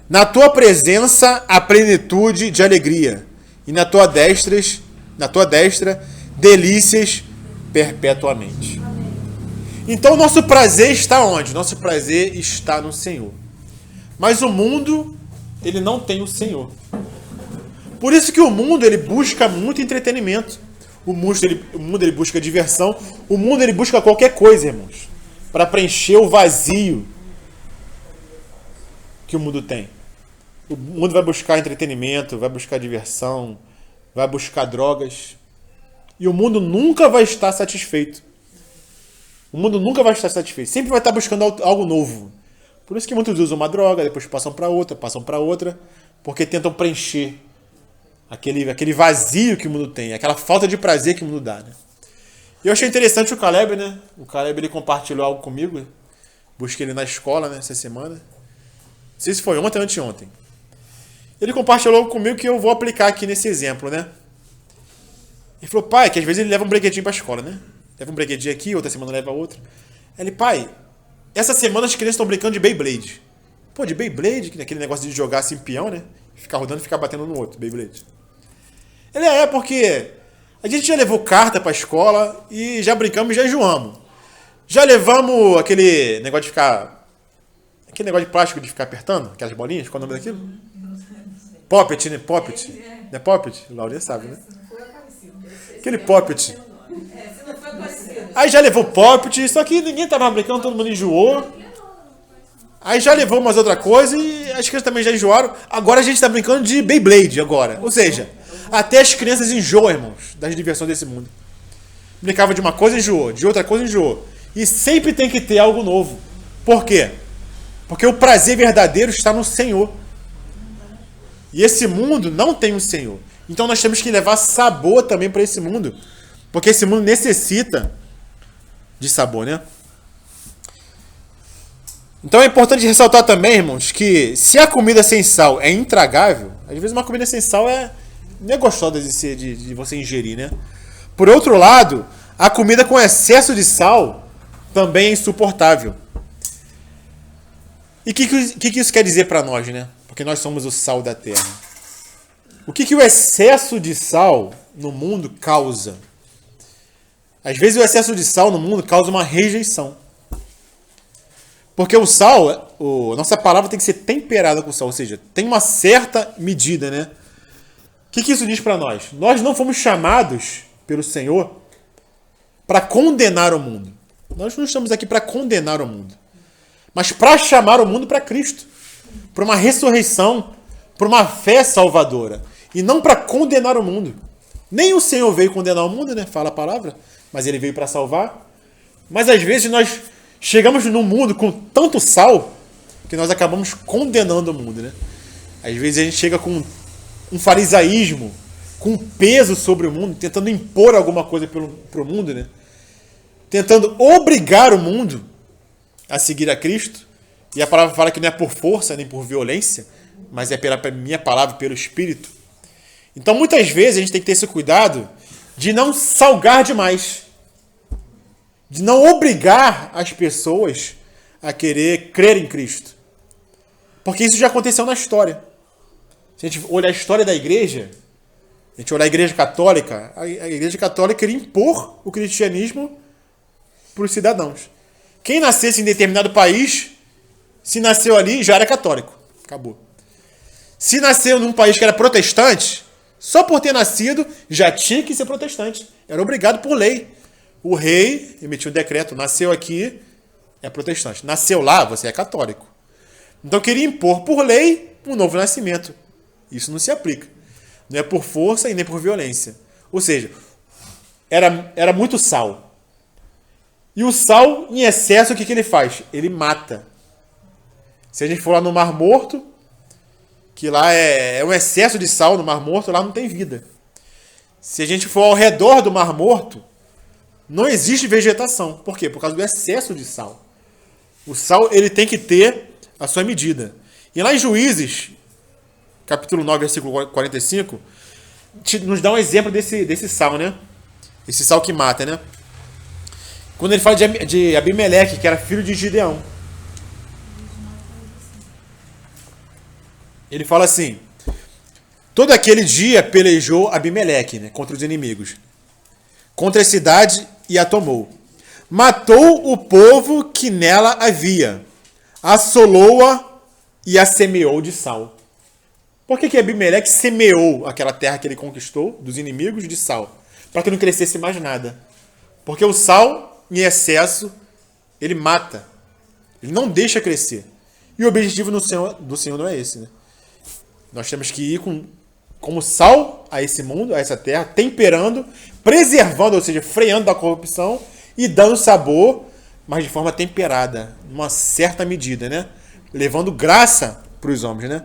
Na tua presença, a plenitude de alegria. E na tua destra delícias perpetuamente. Então o nosso prazer está onde? Nosso prazer está no Senhor. Mas o mundo, ele não tem o Senhor. Por isso que o mundo, ele busca muito entretenimento. O mundo ele busca diversão. O mundo ele busca qualquer coisa, irmãos, para preencher o vazio que o mundo tem. O mundo vai buscar entretenimento, vai buscar diversão, vai buscar drogas. E o mundo nunca vai estar satisfeito. O mundo nunca vai estar satisfeito. Sempre vai estar buscando algo novo. Por isso que muitos usam uma droga, depois passam para outra, porque tentam preencher aquele vazio que o mundo tem, aquela falta de prazer que o mundo dá, né? Eu achei interessante o Caleb, né? O Caleb, ele compartilhou algo comigo. Busquei ele na escola, né, essa semana. Não sei se foi ontem ou anteontem. Ele compartilhou algo comigo que eu vou aplicar aqui nesse exemplo, né? Ele falou, pai, que às vezes ele leva um brinquedinho para a escola, né? Leva um brinquedinho aqui, outra semana leva outro. Ele, pai, essa semana as crianças estão brincando de Beyblade. Pô, de Beyblade, aquele negócio de jogar assim peão, né? Ficar rodando e ficar batendo no outro, Beyblade. Ele porque a gente já levou carta pra escola e já brincamos e já enjoamos. Já levamos aquele negócio de ficar... Aquele negócio de plástico de ficar apertando, aquelas bolinhas, qual é o nome daquilo? Poppet, né? Poppet. Não é Poppet? Laurinha sabe, né? Aquele Poppet. Aí já levou Poppet, só que ninguém tava brincando, todo mundo enjoou. Aí já levou umas outra coisa e as crianças também já enjoaram. Agora a gente tá brincando de Beyblade agora. Ou seja, até as crianças enjoam, irmãos, das diversões desse mundo. Brincava de uma coisa, enjoou. De outra coisa, enjoou. E sempre tem que ter algo novo. Por quê? Porque o prazer verdadeiro está no Senhor. E esse mundo não tem o Senhor. Então nós temos que levar sabor também para esse mundo. Porque esse mundo necessita de sabor, né? Então é importante ressaltar também, irmãos, que se a comida sem sal é intragável, às vezes uma comida sem sal não é gostosa de você ingerir, né? Por outro lado, a comida com excesso de sal também é insuportável. E o que isso quer dizer para nós, né? Porque nós somos o sal da terra. O que o excesso de sal no mundo causa? Às vezes o excesso de sal no mundo causa uma rejeição. Porque o sal, a nossa palavra tem que ser temperada com sal, ou seja, tem uma certa medida, né? O que isso diz para nós? Nós não fomos chamados pelo Senhor para condenar o mundo. Nós não estamos aqui para condenar o mundo, mas para chamar o mundo para Cristo, para uma ressurreição, para uma fé salvadora, e não para condenar o mundo. Nem o Senhor veio condenar o mundo, né? Fala a palavra, mas ele veio para salvar. Mas às vezes nós chegamos no mundo com tanto sal que nós acabamos condenando o mundo, né? Às vezes a gente chega com um farisaísmo, com um peso sobre o mundo, tentando impor alguma coisa para o mundo, né? Tentando obrigar o mundo a seguir a Cristo. E a palavra fala que não é por força nem por violência, mas é pela minha palavra, pelo Espírito. Então muitas vezes a gente tem que ter esse cuidado de não salgar demais, de não obrigar as pessoas a querer crer em Cristo. Porque isso já aconteceu na história. Se a gente olhar a história da igreja, a gente olhar a igreja católica, a igreja católica queria impor o cristianismo para os cidadãos. Quem nascesse em determinado país, se nasceu ali, já era católico. Acabou. Se nasceu num país que era protestante, só por ter nascido, já tinha que ser protestante. Era obrigado por lei. O rei emitiu um decreto, nasceu aqui, é protestante. Nasceu lá, você é católico. Então queria impor por lei um novo nascimento. Isso não se aplica. Não é por força e nem por violência. Ou seja, era muito sal. E o sal, em excesso, o que ele faz? Ele mata. Se a gente for lá no Mar Morto, que lá é um excesso de sal no Mar Morto, lá não tem vida. Se a gente for ao redor do Mar Morto, não existe vegetação. Por quê? Por causa do excesso de sal. O sal ele tem que ter a sua medida. E lá em Juízes, capítulo 9, versículo 45, nos dá um exemplo desse sal, né? Esse sal que mata, né? Quando ele fala de Abimeleque, que era filho de Gideão. Ele fala assim: todo aquele dia pelejou Abimeleque, né, contra os inimigos. contra a cidade e a tomou. Matou o povo que nela havia, assolou-a e a semeou de sal. Por que Abimeleque semeou aquela terra que ele conquistou dos inimigos de sal? Para que não crescesse mais nada. Porque o sal, em excesso, ele mata. Ele não deixa crescer. E o objetivo do Senhor não é esse, né? Nós temos que ir como sal a esse mundo, a essa terra, temperando, preservando, ou seja, freando da corrupção e dando sabor, mas de forma temperada, numa certa medida, né? Levando graça para os homens, né?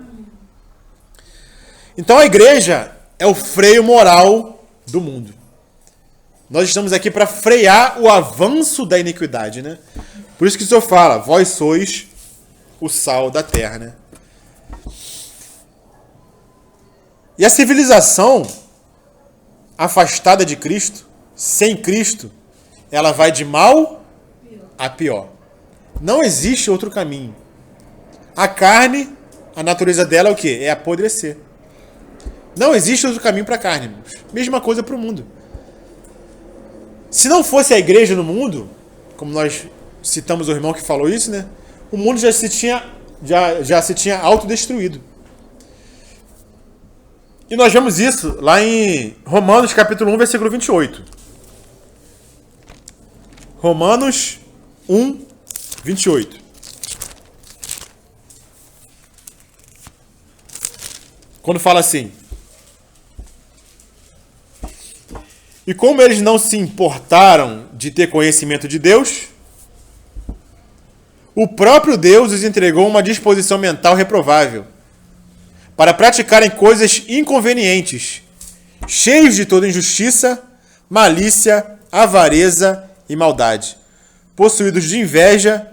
Então a igreja é o freio moral do mundo. Nós estamos aqui para frear o avanço da iniquidade, né? Por isso que o Senhor fala, vós sois o sal da terra, né? E a civilização afastada de Cristo, sem Cristo, ela vai de mal a pior. Não existe outro caminho. A carne, a natureza dela é o quê? É apodrecer. Não existe outro caminho para a carne, irmãos. Mesma coisa para o mundo. Se não fosse a igreja no mundo, como nós citamos o irmão que falou isso, né? O mundo já se tinha autodestruído. E nós vemos isso lá em Romanos capítulo 1, versículo 28. Romanos 1, 28. Quando fala assim: e como eles não se importaram de ter conhecimento de Deus, o próprio Deus os entregou uma disposição mental reprovável, para praticarem coisas inconvenientes, cheios de toda injustiça, malícia, avareza e maldade, possuídos de inveja,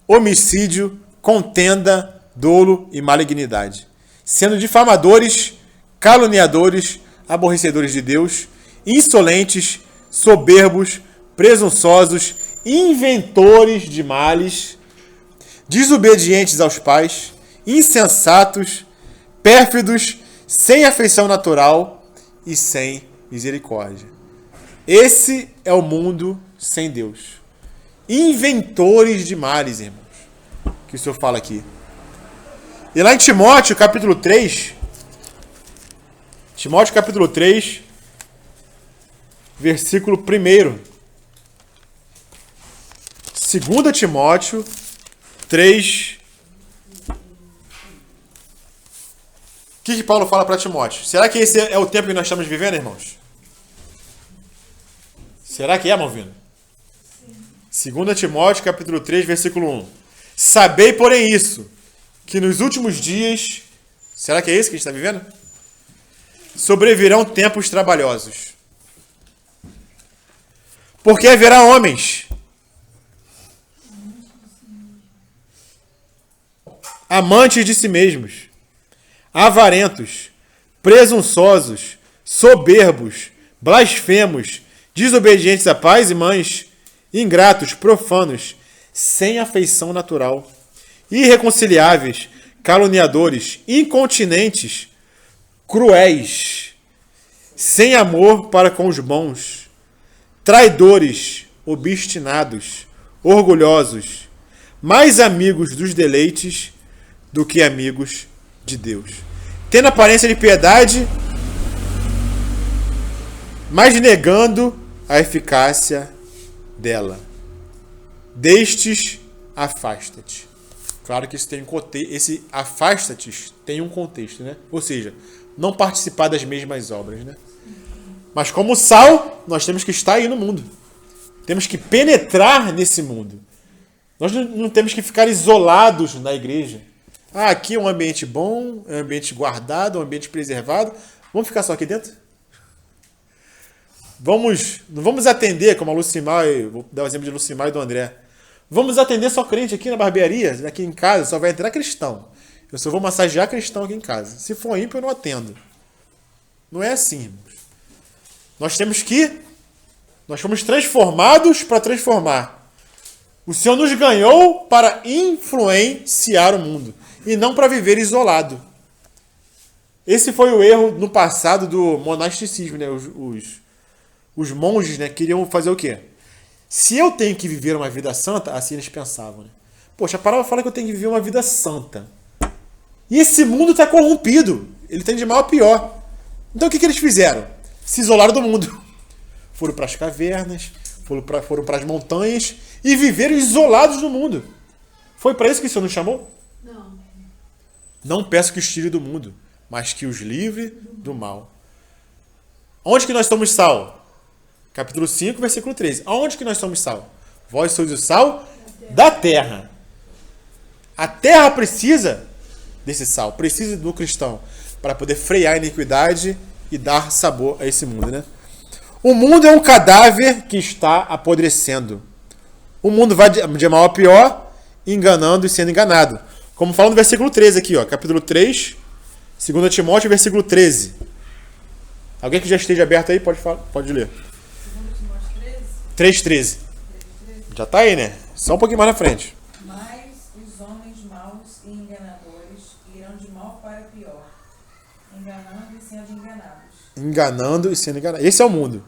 homicídio, contenda, dolo e malignidade, sendo difamadores, caluniadores, aborrecedores de Deus, insolentes, soberbos, presunçosos, inventores de males, desobedientes aos pais, insensatos, pérfidos, sem afeição natural e sem misericórdia. Esse é o mundo sem Deus. Inventores de males, irmãos, que o Senhor fala aqui. E lá em Timóteo, capítulo 3, versículo 1. 2 Timóteo 3. O que Paulo fala para Timóteo? Será que esse é o tempo que nós estamos vivendo, irmãos? Será que é, Malvino? 2 Timóteo capítulo 3, versículo 1. Sabei, porém, isso, que nos últimos dias... Será que é isso que a gente está vivendo? Sobrevirão tempos trabalhosos. Porque haverá homens amantes de si mesmos, avarentos, presunçosos, soberbos, blasfemos, desobedientes a pais e mães, ingratos, profanos, sem afeição natural, irreconciliáveis, caluniadores, incontinentes, cruéis, sem amor para com os bons, traidores, obstinados, orgulhosos, mais amigos dos deleites do que amigos de Deus, tendo aparência de piedade, mas negando a eficácia dela. Destes, afasta-te. Claro que isso tem esse afasta-te tem um contexto, né? Ou seja, não participar das mesmas obras, né? Mas como sal, nós temos que estar aí no mundo. Temos que penetrar nesse mundo. Nós não temos que ficar isolados na igreja. Ah, aqui é um ambiente bom, é um ambiente guardado, é um ambiente preservado. Vamos ficar só aqui dentro? Não vamos atender, como a Lucimar, vou dar o exemplo de Lucimar e do André. Vamos atender só crente aqui na barbearia, aqui em casa, só vai entrar cristão. Eu só vou massagear cristão aqui em casa. Se for ímpio, eu não atendo. Não é assim, irmãos. Nós fomos transformados para transformar. O Senhor nos ganhou para influenciar o mundo e não para viver isolado. Esse foi o erro no passado do monasticismo, né? Os monges, né, queriam fazer o quê? Se eu tenho que viver uma vida santa, assim eles pensavam, né? Poxa, a palavra fala que eu tenho que viver uma vida santa. E esse mundo está corrompido. Ele tem de mal a pior. Então o que eles fizeram? Se isolaram do mundo. Foram para as cavernas, foram para as montanhas e viveram isolados do mundo. Foi para isso que o Senhor nos chamou? Não. Não peço que os tire do mundo, mas que os livre do mal. Onde que nós somos sal? Capítulo 5, versículo 13. Aonde que nós somos sal? Vós sois o sal da terra. A terra precisa desse sal, precisa do cristão para poder frear a iniquidade e dar sabor a esse mundo, né? O mundo é um cadáver que está apodrecendo. O mundo vai de mal a pior, enganando e sendo enganado. Como fala no versículo 13 aqui, ó, capítulo 3, 2 Timóteo, versículo 13. Alguém que já esteja aberto aí, pode ler. 3,13. Já está aí, né? Só um pouquinho mais na frente. Mas os homens maus e enganadores irão de mal para pior, enganando e sendo enganados. Enganando e sendo enganado. Esse é o mundo.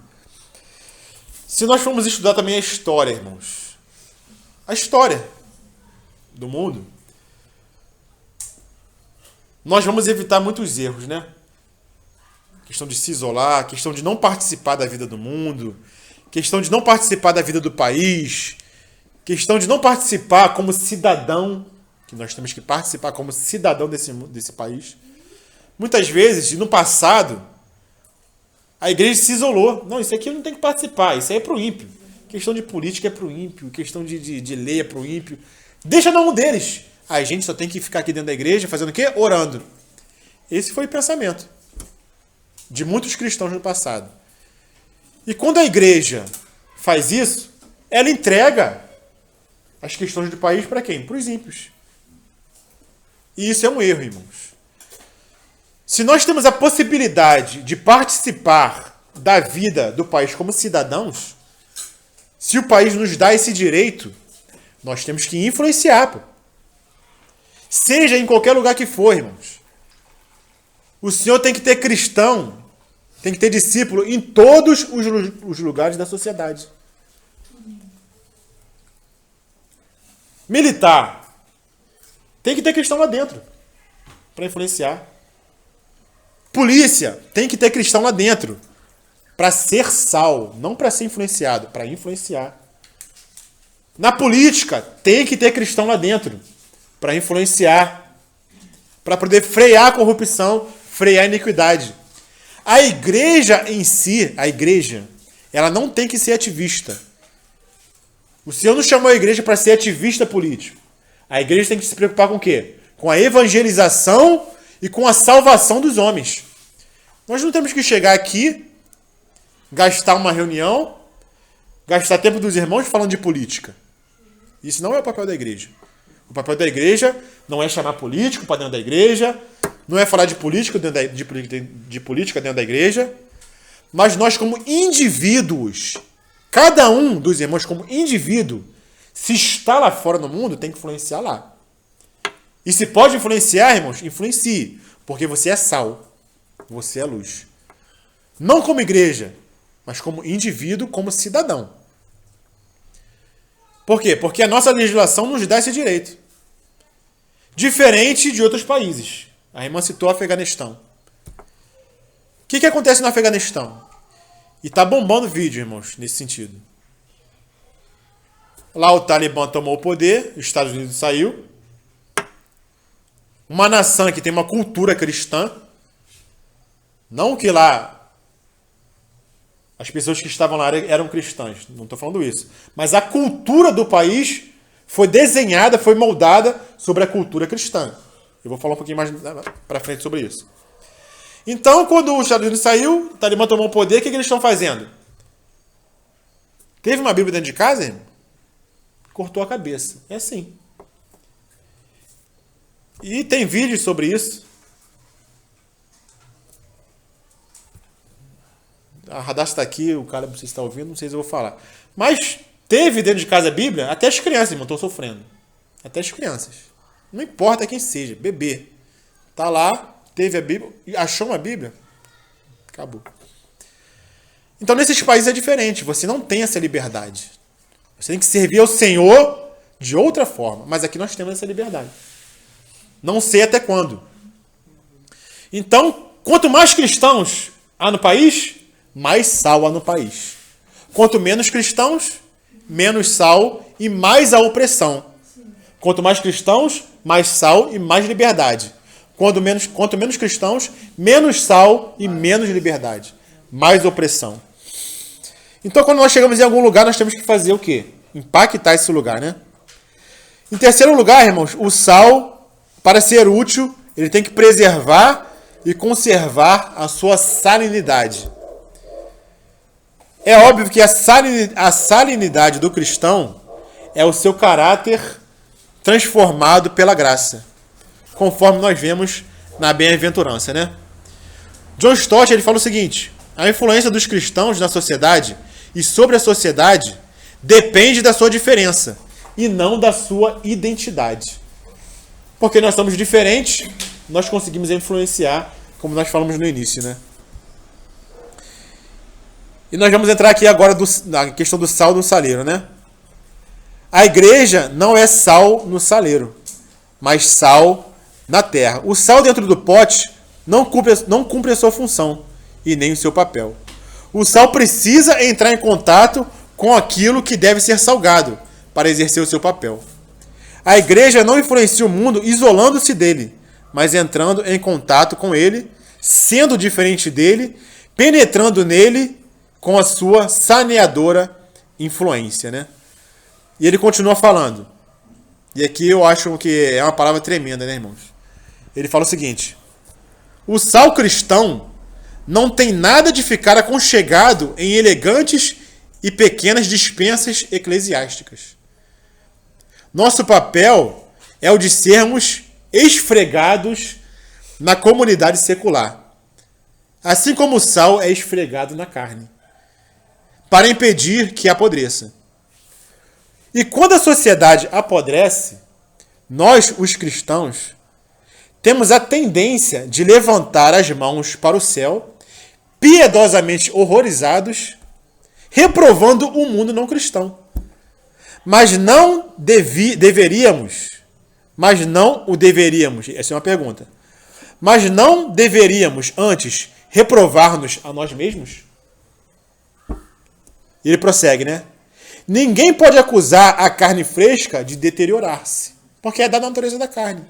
Se nós formos estudar também a história, irmãos, a história do mundo, nós vamos evitar muitos erros, né? Questão de se isolar, questão de não participar da vida do mundo, questão de não participar da vida do país, questão de não participar como cidadão, que nós temos que participar como cidadão desse país. Muitas vezes, no passado, a igreja se isolou. Não, isso aqui eu não tenho que participar, isso aí é pro ímpio. Questão de política é pro ímpio, questão de lei é pro ímpio. Deixa na mão deles. A gente só tem que ficar aqui dentro da igreja fazendo o quê? Orando. Esse foi o pensamento de muitos cristãos no passado. E quando a igreja faz isso, ela entrega as questões do país para quem? Para os ímpios. E isso é um erro, irmãos. Se nós temos a possibilidade de participar da vida do país como cidadãos, se o país nos dá esse direito, nós temos que influenciar. Pô. Seja em qualquer lugar que for, irmãos. O Senhor tem que ter cristão, tem que ter discípulo em todos os lugares da sociedade. Militar. Tem que ter cristão lá dentro para influenciar. Polícia. Tem que ter cristão lá dentro para ser sal, não para ser influenciado, para influenciar. Na política, tem que ter cristão lá dentro para influenciar, para poder frear a corrupção, frear a iniquidade. A igreja em si, ela não tem que ser ativista. O Senhor não chamou a igreja para ser ativista político. A igreja tem que se preocupar com o quê? Com a evangelização e com a salvação dos homens. Nós não temos que chegar aqui, gastar uma reunião, gastar tempo dos irmãos falando de política. Isso não é o papel da igreja. O papel da igreja não é chamar político para dentro da igreja, não é falar de política dentro da igreja, mas nós como indivíduos, cada um dos irmãos como indivíduo, se está lá fora no mundo, tem que influenciar lá. E se pode influenciar, irmãos, influencie, porque você é sal, você é luz. Não como igreja, mas como indivíduo, como cidadão. Por quê? Porque a nossa legislação nos dá esse direito. Diferente de outros países. A irmã citou o Afeganistão. O que acontece no Afeganistão? E está bombando vídeo, irmãos, nesse sentido. Lá o Talibã tomou o poder, os Estados Unidos saiu. Uma nação que tem uma cultura cristã. Não que lá as pessoas que estavam lá eram cristãs, não estou falando isso. Mas a cultura do país foi desenhada, foi moldada sobre a cultura cristã. Eu vou falar um pouquinho mais para frente sobre isso. Então, quando os Estados Unidos saiu, o Talibã tomou o poder, o que eles estão fazendo? Teve uma Bíblia dentro de casa, irmão? Cortou a cabeça. É assim. E tem vídeos sobre isso. A Radassa está aqui, o cara, não sei se está ouvindo, não sei se eu vou falar. Mas teve dentro de casa a Bíblia, até as crianças, irmão, estão sofrendo. Até as crianças. Não importa quem seja, bebê. Tá lá, teve a Bíblia, achou uma Bíblia, acabou. Então, nesses países é diferente. Você não tem essa liberdade. Você tem que servir ao Senhor de outra forma. Mas aqui nós temos essa liberdade. Não sei até quando. Então, quanto mais cristãos há no país, mais sal há no país. Quanto menos cristãos, menos sal e mais a opressão. Quanto mais cristãos, mais sal e mais liberdade. Quanto menos cristãos, menos sal e menos liberdade. Mais opressão. Então, quando nós chegamos em algum lugar, nós temos que fazer o quê? Impactar esse lugar, né? Em terceiro lugar, irmãos, o sal, para ser útil, ele tem que preservar e conservar a sua salinidade. É óbvio que a salinidade do cristão é o seu caráter transformado pela graça, conforme nós vemos na bem-aventurança, né? John Stott, ele fala o seguinte: a influência dos cristãos na sociedade e sobre a sociedade depende da sua diferença e não da sua identidade. Porque nós somos diferentes, nós conseguimos influenciar, como nós falamos no início, né? E nós vamos entrar aqui agora na questão do sal do saleiro, né? A igreja não é sal no saleiro, mas sal na terra. O sal dentro do pote não cumpre a sua função e nem o seu papel. O sal precisa entrar em contato com aquilo que deve ser salgado para exercer o seu papel. A igreja não influencia o mundo isolando-se dele, mas entrando em contato com ele, sendo diferente dele, penetrando nele com a sua saneadora influência, né? E ele continua falando. E aqui eu acho que é uma palavra tremenda, né, irmãos? Ele fala o seguinte: o sal cristão não tem nada de ficar aconchegado em elegantes e pequenas dispensas eclesiásticas. Nosso papel é o de sermos esfregados na comunidade secular, assim como o sal é esfregado na carne, para impedir que apodreça. E quando a sociedade apodrece, nós, os cristãos, temos a tendência de levantar as mãos para o céu, piedosamente horrorizados, reprovando o mundo não cristão. Mas não deveríamos, essa é uma pergunta, mas não deveríamos antes reprovar-nos a nós mesmos? Ele prossegue, né? Ninguém pode acusar a carne fresca de deteriorar-se, porque é da natureza da carne.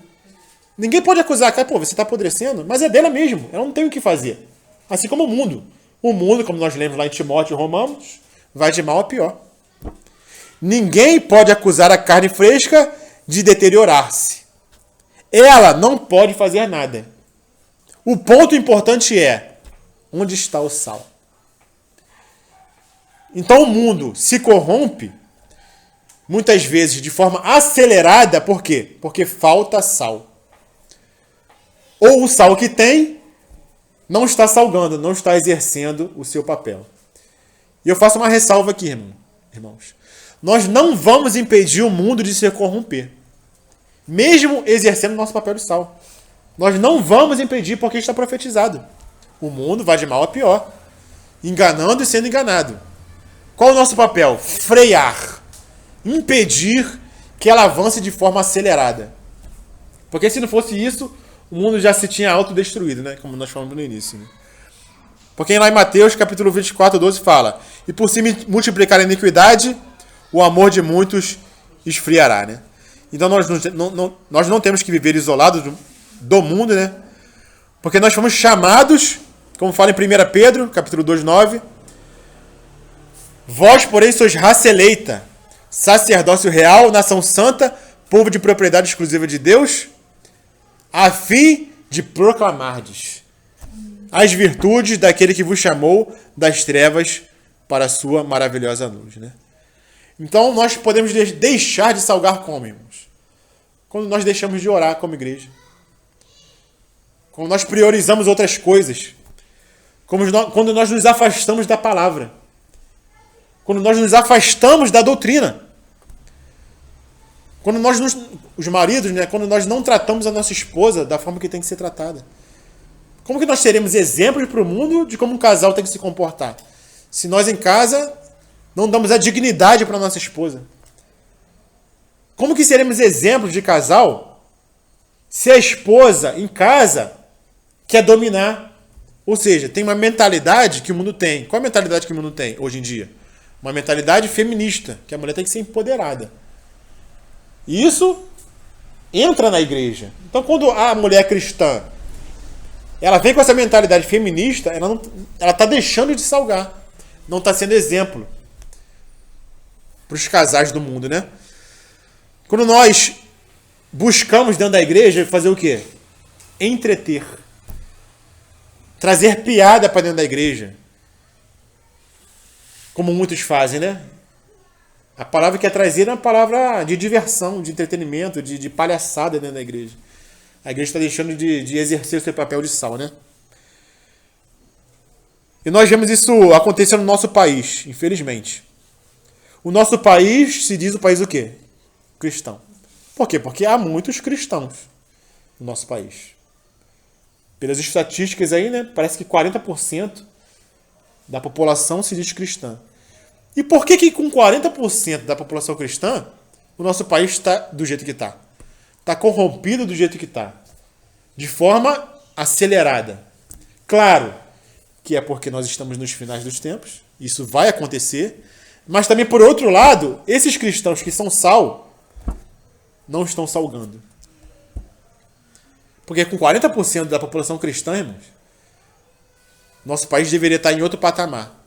Ninguém pode acusar a carne, você está apodrecendo, mas é dela mesmo, ela não tem o que fazer. Assim como o mundo. O mundo, como nós lemos lá em Timóteo e Romanos, vai de mal a pior. Ninguém pode acusar a carne fresca de deteriorar-se. Ela não pode fazer nada. O ponto importante é: onde está o sal? Então o mundo se corrompe, muitas vezes de forma acelerada, por quê? Porque falta sal. Ou o sal que tem não está salgando, não está exercendo o seu papel. E eu faço uma ressalva aqui, irmãos. Nós não vamos impedir o mundo de se corromper, mesmo exercendo o nosso papel de sal. Nós não vamos impedir porque está profetizado. O mundo vai de mal a pior, enganando e sendo enganado. Qual é o nosso papel? Frear, impedir que ela avance de forma acelerada. Porque se não fosse isso, o mundo já se tinha autodestruído, né? Como nós falamos no início. Né? Porque lá em Mateus, capítulo 24, 12, fala: e por se multiplicar a iniquidade, o amor de muitos esfriará, né? Então nós não temos que viver isolados do mundo, né? Porque nós fomos chamados, como fala em 1 Pedro, capítulo 2, 9, vós, porém, sois raça eleita, sacerdócio real, nação santa, povo de propriedade exclusiva de Deus, a fim de proclamardes as virtudes daquele que vos chamou das trevas para a sua maravilhosa luz, né? Então, nós podemos deixar de salgar como, irmãos? Quando nós deixamos de orar como igreja. Quando nós priorizamos outras coisas. Quando nós nos afastamos da palavra. Quando nós nos afastamos da doutrina. Quando os maridos, né? Quando nós não tratamos a nossa esposa da forma que tem que ser tratada. Como que nós teremos exemplos para o mundo de como um casal tem que se comportar? Se nós em casa não damos a dignidade para nossa esposa? Como que seremos exemplos de casal se a esposa em casa quer dominar? Ou seja, tem uma mentalidade que o mundo tem. Qual a mentalidade que o mundo tem hoje em dia? Uma mentalidade feminista, que a mulher tem que ser empoderada. E isso entra na igreja. Então, quando a mulher cristã ela vem com essa mentalidade feminista, ela está deixando de salgar. Não está sendo exemplo para os casais do mundo, né? Quando nós buscamos dentro da igreja fazer o quê? Entreter. Trazer piada para dentro da igreja. Como muitos fazem, né? A palavra que é trazida é uma palavra de diversão, de entretenimento, de palhaçada dentro da igreja. A igreja está deixando de exercer o seu papel de sal, né? E nós vemos isso acontecer no nosso país, infelizmente. O nosso país se diz o país o quê? Cristão. Por quê? Porque há muitos cristãos no nosso país. Pelas estatísticas aí, né? Parece que 40% da população se diz cristã. E por que com 40% da população cristã, o nosso país está do jeito que está? Está corrompido do jeito que está. De forma acelerada. Claro que é porque nós estamos nos finais dos tempos. Isso vai acontecer. Mas também, por outro lado, esses cristãos que são sal, não estão salgando. Porque com 40% da população cristã, irmãos, nosso país deveria estar em outro patamar.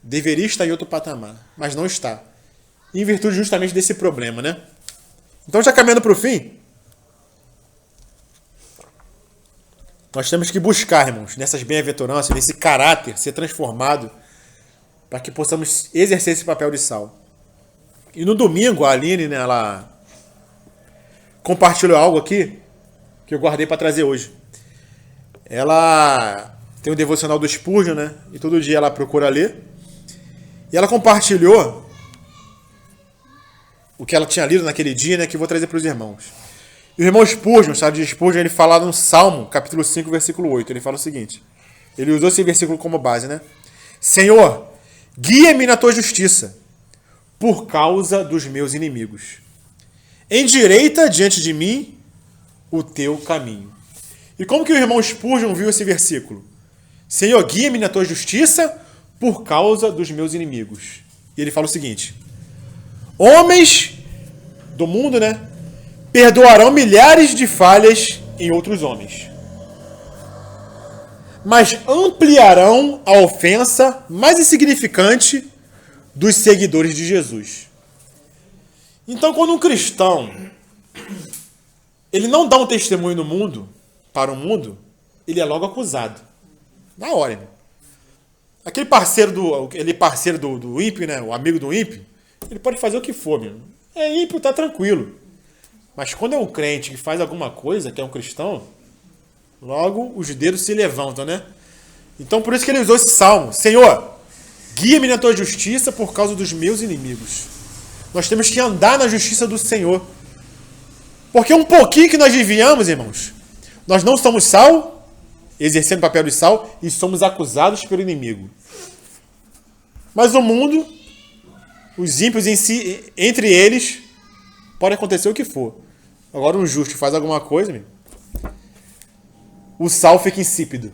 Deveria estar em outro patamar, mas não está. Em virtude justamente desse problema, né? Então, já caminhando para o fim, nós temos que buscar, irmãos, nessas bem-aventuranças, nesse caráter ser transformado, para que possamos exercer esse papel de sal. E no domingo, a Aline, né, ela compartilhou algo aqui que eu guardei para trazer hoje. Ela tem o devocional do Spurgeon, né? E todo dia ela procura ler. E ela compartilhou o que ela tinha lido naquele dia, né? Que eu vou trazer para os irmãos. E o irmão Spurgeon, sabe de Spurgeon, ele fala no Salmo, capítulo 5, versículo 8. Ele fala o seguinte. Ele usou esse versículo como base, né? Senhor, guia-me na tua justiça, por causa dos meus inimigos. Endireita diante de mim o teu caminho. E como que o irmão Spurgeon viu esse versículo? Senhor, guia-me na tua justiça por causa dos meus inimigos. E ele fala o seguinte: homens do mundo, né, perdoarão milhares de falhas em outros homens, mas ampliarão a ofensa mais insignificante dos seguidores de Jesus. Então, quando um cristão ele não dá um testemunho no mundo, para o mundo, ele é logo acusado. Na hora, né? Aquele parceiro do ímpio, né? O amigo do ímpio, ele pode fazer o que for, meu. É ímpio, tá tranquilo. Mas quando é um crente que faz alguma coisa, que é um cristão, logo os dedos se levantam, né? Então por isso que ele usou esse salmo. Senhor, guia-me na tua justiça por causa dos meus inimigos. Nós temos que andar na justiça do Senhor. Porque um pouquinho que nós desviamos, irmãos, nós não somos sal, exercendo o papel de sal, e somos acusados pelo inimigo. Mas o mundo, os ímpios em si, entre eles, pode acontecer o que for. Agora um justo faz alguma coisa, meu, o sal fica insípido.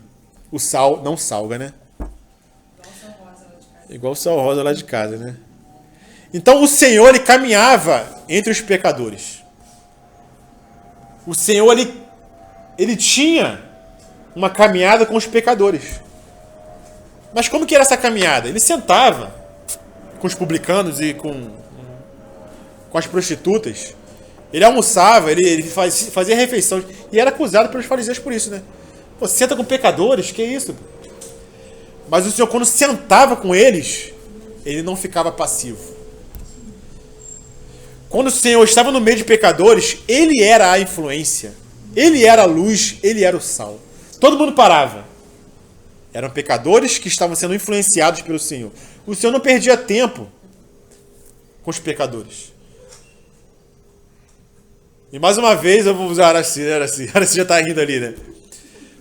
O sal não salga, né? Igual o sal rosa lá de casa, né? Então o Senhor, ele caminhava entre os pecadores. O Senhor, ele tinha uma caminhada com os pecadores. Mas como que era essa caminhada? Ele sentava com os publicanos e com as prostitutas. Ele almoçava, ele fazia refeição. E era acusado pelos fariseus por isso, né? Pô, senta com pecadores, que isso? Mas o Senhor, quando sentava com eles, ele não ficava passivo. Quando o Senhor estava no meio de pecadores, ele era a influência, ele era a luz, ele era o sal. Todo mundo parava. Eram pecadores que estavam sendo influenciados pelo Senhor. O Senhor não perdia tempo com os pecadores. E mais uma vez eu vou usar Araci já está rindo ali, né?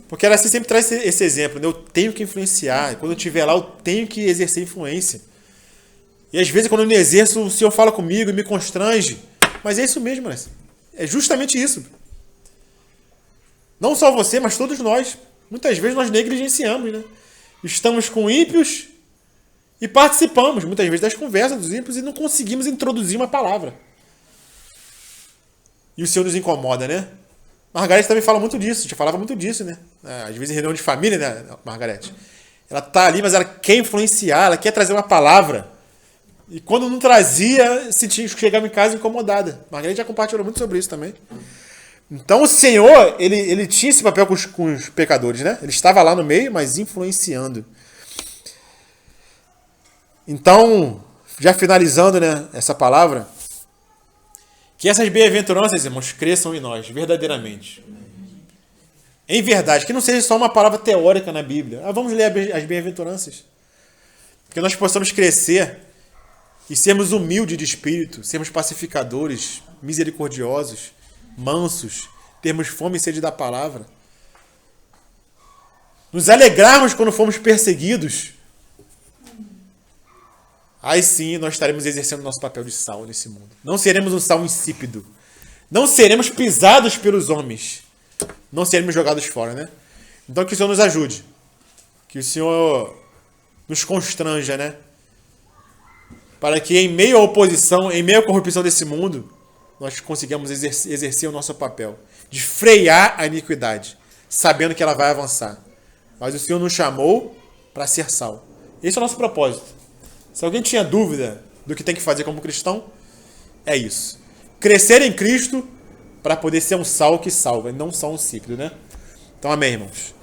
Porque ela sempre traz esse exemplo, né? Eu tenho que influenciar, e quando eu estiver lá, eu tenho que exercer influência. E às vezes, quando eu não exerço, o Senhor fala comigo e me constrange. Mas é isso mesmo, né? É justamente isso. Não só você, mas todos nós. Muitas vezes nós negligenciamos, né? Estamos com ímpios e participamos, muitas vezes, das conversas dos ímpios e não conseguimos introduzir uma palavra. E o Senhor nos incomoda, né? Margarete também fala muito disso, já falava muito disso, né? Às vezes em reunião de família, né, Margarete? Ela tá ali, mas ela quer influenciar, ela quer trazer uma palavra. E quando não trazia, chegava em casa incomodada. Margarete já compartilhou muito sobre isso também. Então o Senhor, ele tinha esse papel com os pecadores, né? Ele estava lá no meio, mas influenciando. Então, já finalizando, né, essa palavra, que essas bem-aventuranças, irmãos, cresçam em nós, verdadeiramente. Em verdade, que não seja só uma palavra teórica na Bíblia. Vamos ler as bem-aventuranças. Que nós possamos crescer e sermos humildes de espírito, sermos pacificadores, misericordiosos, mansos, termos fome e sede da palavra. Nos alegrarmos quando fomos perseguidos. Aí sim nós estaremos exercendo nosso papel de sal nesse mundo. Não seremos um sal insípido. Não seremos pisados pelos homens. Não seremos jogados fora, né? Então que o Senhor nos ajude. Que o Senhor nos constranja, né? Para que em meio à oposição, em meio à corrupção desse mundo, nós consigamos exercer o nosso papel. De frear a iniquidade. Sabendo que ela vai avançar. Mas o Senhor nos chamou para ser sal. Esse é o nosso propósito. Se alguém tinha dúvida do que tem que fazer como cristão, é isso. Crescer em Cristo para poder ser um sal que salva, e não só um ciclo, né? Então, amém, irmãos.